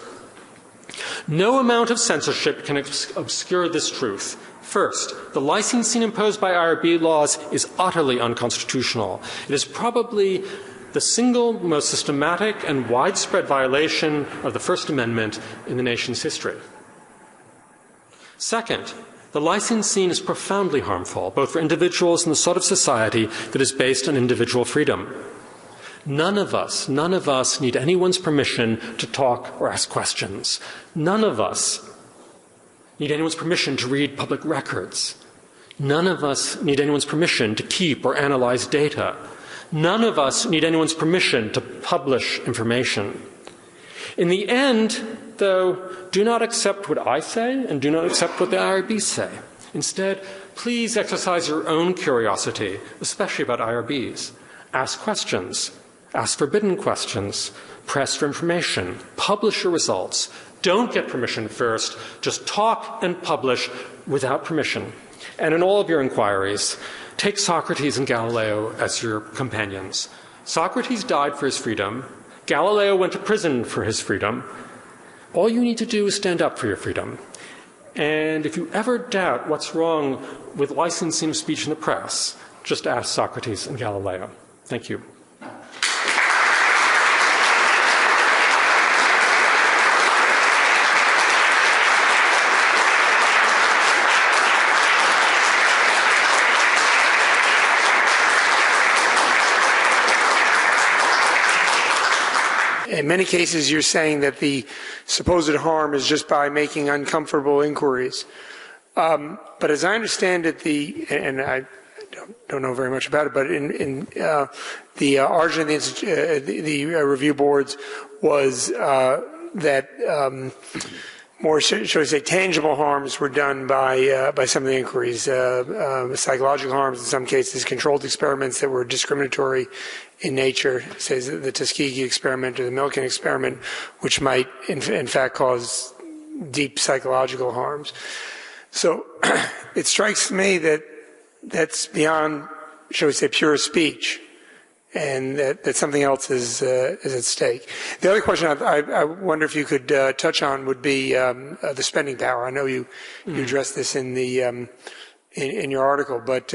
No amount of censorship can obscure this truth. First, the licensing imposed by IRB laws is utterly unconstitutional. It is probably the single most systematic and widespread violation of the First Amendment in the nation's history. Second, the licensing is profoundly harmful, both for individuals and the sort of society that is based on individual freedom. None of us need anyone's permission to talk or ask questions. None of us need anyone's permission to read public records. None of us need anyone's permission to keep or analyze data. None of us need anyone's permission to publish information. In the end, though, do not accept what I say and do not accept what the IRBs say. Instead, please exercise your own curiosity, especially about IRBs. Ask questions. Ask forbidden questions. Press for information. Publish your results. Don't get permission first. Just talk and publish without permission. And in all of your inquiries, take Socrates and Galileo as your companions. Socrates died for his freedom. Galileo went to prison for his freedom. All you need to do is stand up for your freedom. And if you ever doubt what's wrong with licensing of speech in the press, just ask Socrates and Galileo. Thank you. In many cases, you're saying that the supposed harm is just by making uncomfortable inquiries. But as I understand it, and I don't know very much about it, but in the origin of the review boards was that more, shall we say, tangible harms were done by some of the inquiries, psychological harms in some cases, controlled experiments that were discriminatory in nature, say the Tuskegee experiment or the Milken experiment, which might in fact cause deep psychological harms. So it strikes me that that's beyond, shall we say, pure speech, and that something else is at stake. The other question I wonder if you could touch on would be the spending power. I know you addressed this in the in your article, but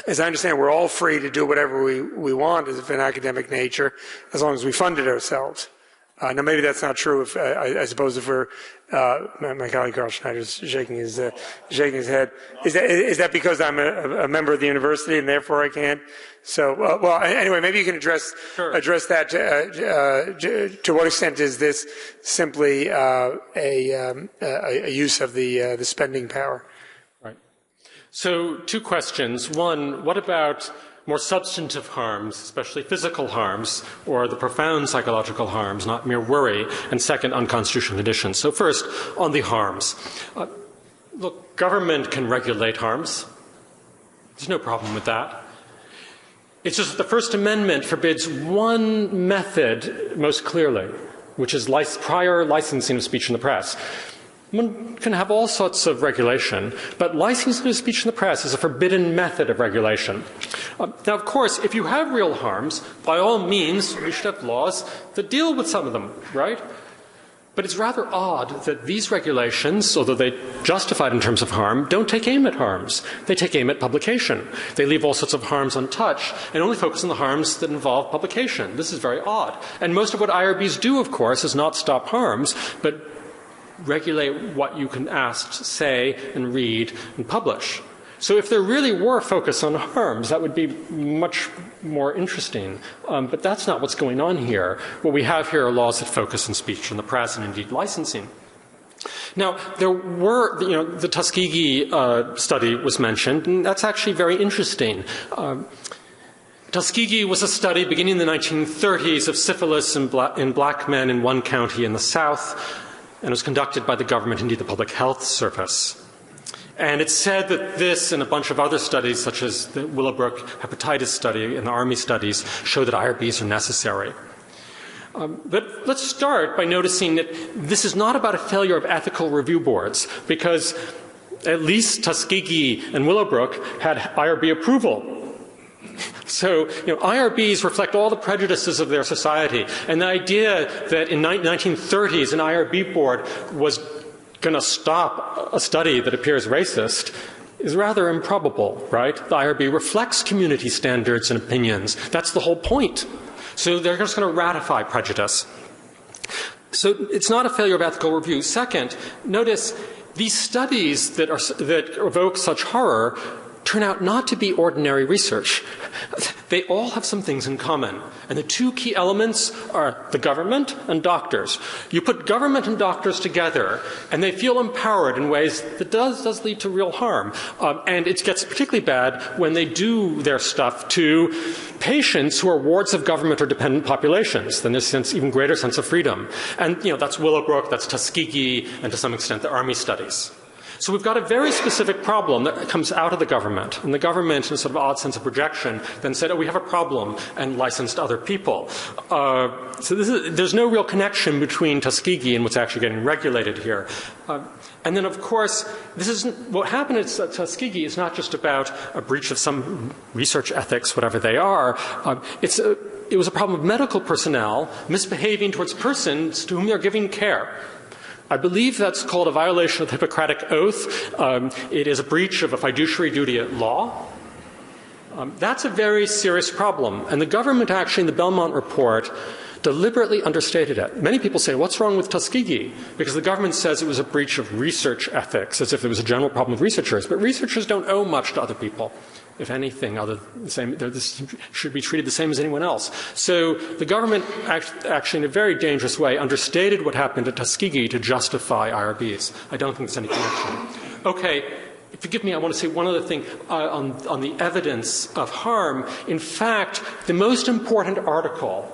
as I understand, we're all free to do whatever we want as of an academic nature, as long as we fund it ourselves. Now, maybe that's not true. If I suppose if we're my colleague Carl Schneider's shaking his head. Is that because I'm a member of the university and therefore I can't? So, well, anyway, maybe you can address that. To what extent is this simply a use of the spending power? Right. So, two questions. One, what about more substantive harms, especially physical harms, or the profound psychological harms, not mere worry, and second, unconstitutional conditions. So first, on the harms. Look, government can regulate harms. There's no problem with that. It's just that the First Amendment forbids one method most clearly, which is prior licensing of speech in the press. One can have all sorts of regulation, but licensing of speech in the press is a forbidden method of regulation. Now, of course, if you have real harms, by all means, we should have laws that deal with some of them, right? But it's rather odd that these regulations, although they're justified in terms of harm, don't take aim at harms. They take aim at publication. They leave all sorts of harms untouched and only focus on the harms that involve publication. This is very odd. And most of what IRBs do, of course, is not stop harms, but regulate what you can ask, say, and read, and publish. So if there really were a focus on harms, that would be much more interesting. But that's not what's going on here. What we have here are laws that focus on speech in the press and indeed licensing. Now, there were, the Tuskegee study was mentioned, and that's actually very interesting. Tuskegee was a study beginning in the 1930s of syphilis in black men in one county in the South, and was conducted by the government, indeed the Public Health Service. And it's said that this and a bunch of other studies, such as the Willowbrook hepatitis study and the Army studies, show that IRBs are necessary. But let's start by noticing that this is not about a failure of ethical review boards, because at least Tuskegee and Willowbrook had IRB approval. So, IRBs reflect all the prejudices of their society, and the idea that in the 1930s an IRB board was going to stop a study that appears racist is rather improbable, right? The IRB reflects community standards and opinions. That's the whole point. So they're just going to ratify prejudice. So it's not a failure of ethical review. Second, notice these studies that evoke such horror turn out not to be ordinary research. they all have some things in common. And the two key elements are the government and doctors. You put government and doctors together, and they feel empowered in ways that does lead to real harm. And it gets particularly bad when they do their stuff to patients who are wards of government or dependent populations. Then there's an even greater sense of freedom. And, that's Willowbrook, that's Tuskegee, and to some extent the Army studies. So we've got a very specific problem that comes out of the government. And the government, in a sort of odd sense of projection, then said, we have a problem, and licensed other people. So there's no real connection between Tuskegee and what's actually getting regulated here. And then, of course, what happened at Tuskegee is not just about a breach of some research ethics, whatever they are. It was a problem of medical personnel misbehaving towards persons to whom they're giving care. I believe that's called a violation of the Hippocratic Oath. It is a breach of a fiduciary duty at law. That's a very serious problem. And the government actually in the Belmont report deliberately understated it. Many people say, what's wrong with Tuskegee? Because the government says it was a breach of research ethics, as if there was a general problem with researchers. But researchers don't owe much to other people. If anything, this should be treated the same as anyone else. So the government actually in a very dangerous way understated what happened at Tuskegee to justify IRBs. I don't think there's any connection. Okay, forgive me, I want to say one other thing on the evidence of harm. In fact, the most important article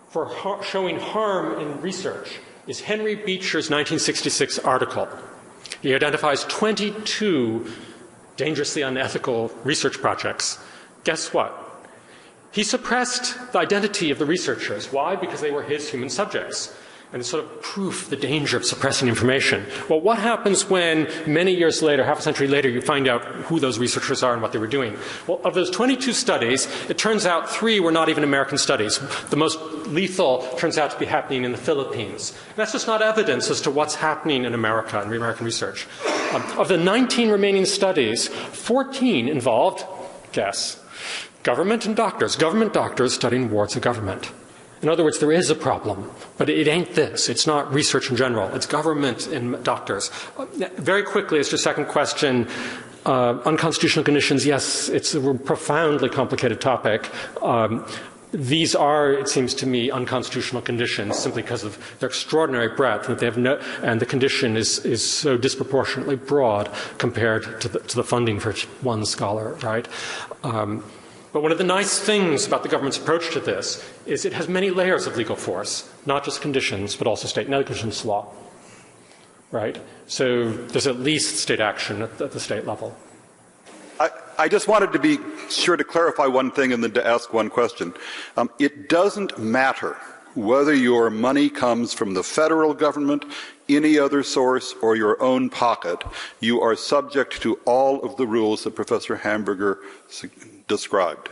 for showing harm in research is Henry Beecher's 1966 article. He identifies 22 dangerously unethical research projects. Guess what? He suppressed the identity of the researchers. Why? Because they were his human subjects. And it's sort of proof the danger of suppressing information. Well, what happens when many years later, half a century later, you find out who those researchers are and what they were doing? Well, of those 22 studies, it turns out 3 were not even American studies. The most lethal turns out to be happening in the Philippines. And that's just not evidence as to what's happening in America and American research. Of the 19 remaining studies, 14 involved, guess, government and doctors. Government doctors studying wards of government. In other words, there is a problem, but it ain't this. It's not research in general. It's government and doctors. Very quickly, as your second question, unconstitutional conditions, yes, it's a profoundly complicated topic. These are, it seems to me, unconstitutional conditions simply because of their extraordinary breadth, and that they have and the condition is so disproportionately broad compared to the funding for one scholar, right? But one of the nice things about the government's approach to this is it has many layers of legal force, not just conditions, but also state negligence law, right? So there's at least state action at the state level. I just wanted to be sure to clarify one thing and then to ask one question. It doesn't matter whether your money comes from the federal government, any other source, or your own pocket. You are subject to all of the rules that Professor Hamburger described.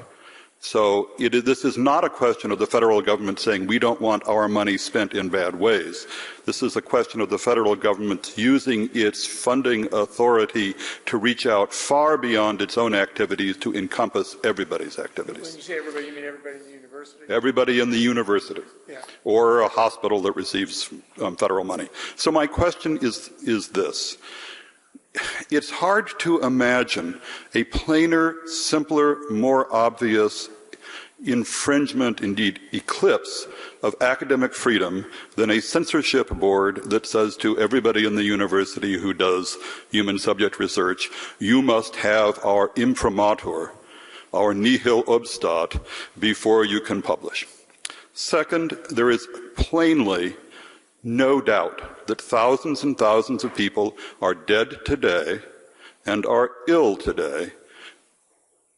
So this is not a question of the federal government saying we don't want our money spent in bad ways. This is a question of the federal government using its funding authority to reach out far beyond its own activities to encompass everybody's activities. When you say everybody, you mean everybody in the university? Everybody in the university. Yeah. Or a hospital that receives federal money. So my question is this. It's hard to imagine a plainer, simpler, more obvious infringement, indeed eclipse, of academic freedom than a censorship board that says to everybody in the university who does human subject research, you must have our imprimatur, our nihil obstat, before you can publish. Second, there is plainly no doubt that thousands and thousands of people are dead today and are ill today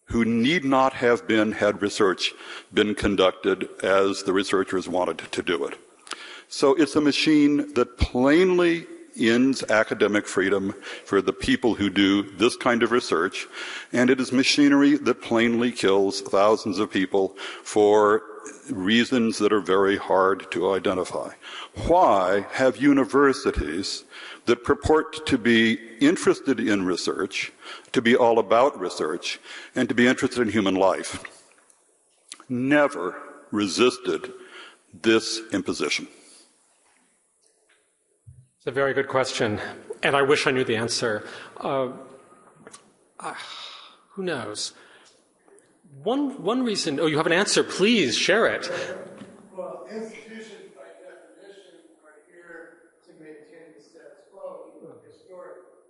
who need not have had research been conducted as the researchers wanted to do it. So it's a machine that plainly ends academic freedom for the people who do this kind of research, and it is machinery that plainly kills thousands of people for reasons that are very hard to identify. Why have universities that purport to be interested in research, to be all about research, and to be interested in human life, never resisted this imposition? It's a very good question, and I wish I knew the answer. Who knows? One reason, oh, you have an answer, please share it. Well, institutions by definition are here to maintain the status quo, historically.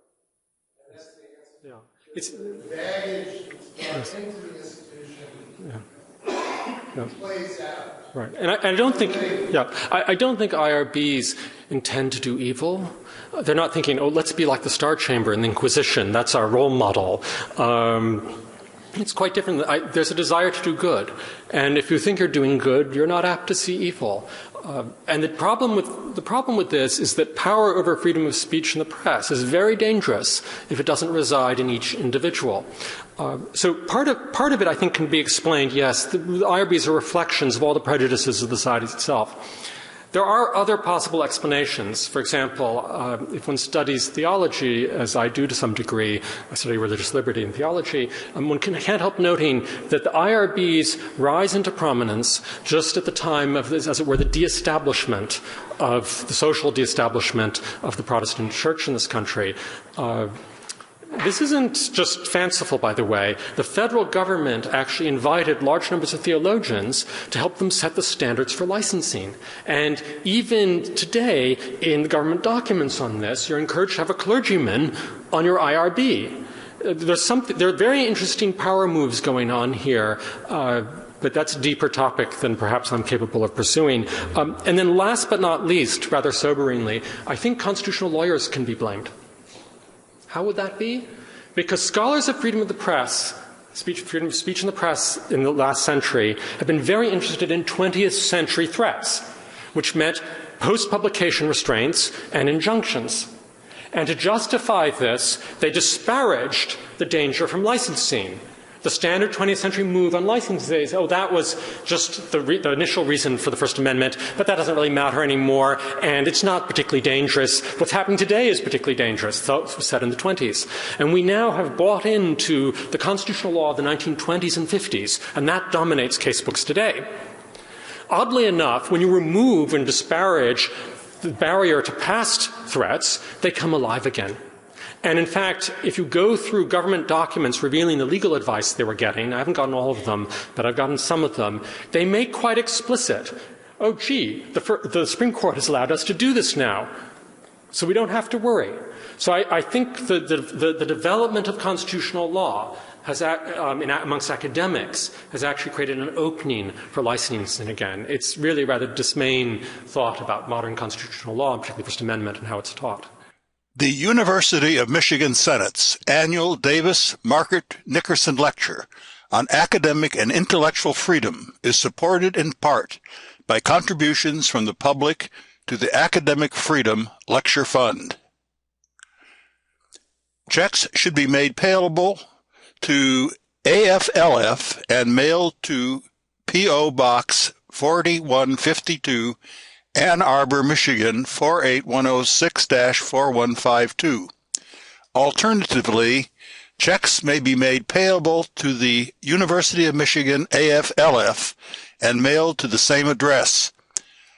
And that's the answer. Yeah. It's the baggage that's brought into the institution plays out. Right, and I don't think, I don't think IRBs intend to do evil. They're not thinking, oh, let's be like the Star Chamber in the Inquisition. That's our role model. It's quite different. There's a desire to do good, and if you think you're doing good, you're not apt to see evil. And the problem with this is that power over freedom of speech in the press is very dangerous if it doesn't reside in each individual. So part of it, I think, can be explained. Yes, the IRBs are reflections of all the prejudices of the society itself. There are other possible explanations. For example, if one studies theology, as I do to some degree, I study religious liberty and theology, one can't help noting that the IRBs rise into prominence just at the time of, as it were, the de-establishment of the social de-establishment of the Protestant church in this country. This isn't just fanciful, by the way. The federal government actually invited large numbers of theologians to help them set the standards for licensing. And even today, in the government documents on this, you're encouraged to have a clergyman on your IRB. There are very interesting power moves going on here, but that's a deeper topic than perhaps I'm capable of pursuing. And then last but not least, rather soberingly, I think constitutional lawyers can be blamed. How would that be? Because scholars of freedom of the press, freedom of speech in the press in the last century, have been very interested in 20th century threats, which meant post-publication restraints and injunctions. And to justify this, they disparaged the danger from licensing. The standard 20th century move on licensing is, oh, that was just the initial reason for the First Amendment, but that doesn't really matter anymore, and it's not particularly dangerous. What's happening today is particularly dangerous. So it was said in the 20s. And we now have bought into the constitutional law of the 1920s and 50s, and that dominates casebooks today. Oddly enough, when you remove and disparage the barrier to past threats, they come alive again. And in fact, if you go through government documents revealing the legal advice they were getting, I haven't gotten all of them, but I've gotten some of them, they make quite explicit, oh, gee, the Supreme Court has allowed us to do this now, so we don't have to worry. So I think the development of constitutional law has, amongst academics, has actually created an opening for licensing again. It's really a rather dismaying thought about modern constitutional law, and particularly the First Amendment and how it's taught. The University of Michigan Senate's annual Davis Markert Nickerson Lecture on Academic and Intellectual Freedom is supported in part by contributions from the public to the Academic Freedom Lecture Fund. Checks should be made payable to AFLF and mailed to P.O. Box 4152, Ann Arbor, Michigan 48106-4152. Alternatively, checks may be made payable to the University of Michigan AFLF and mailed to the same address.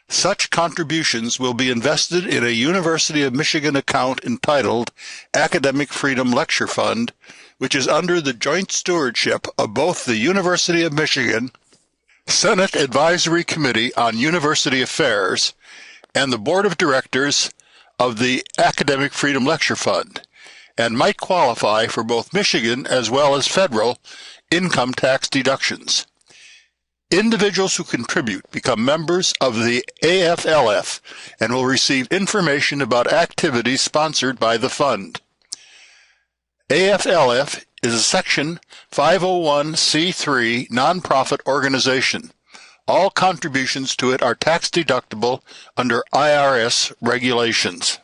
Such contributions will be invested in a University of Michigan account entitled Academic Freedom Lecture Fund, which is under the joint stewardship of both the University of Michigan Senate Advisory Committee on University Affairs and the Board of Directors of the Academic Freedom Lecture Fund, and might qualify for both Michigan as well as federal income tax deductions. Individuals who contribute become members of the AFLF and will receive information about activities sponsored by the fund. AFLF is a Section 501c3 nonprofit organization. All contributions to it are tax deductible under IRS regulations.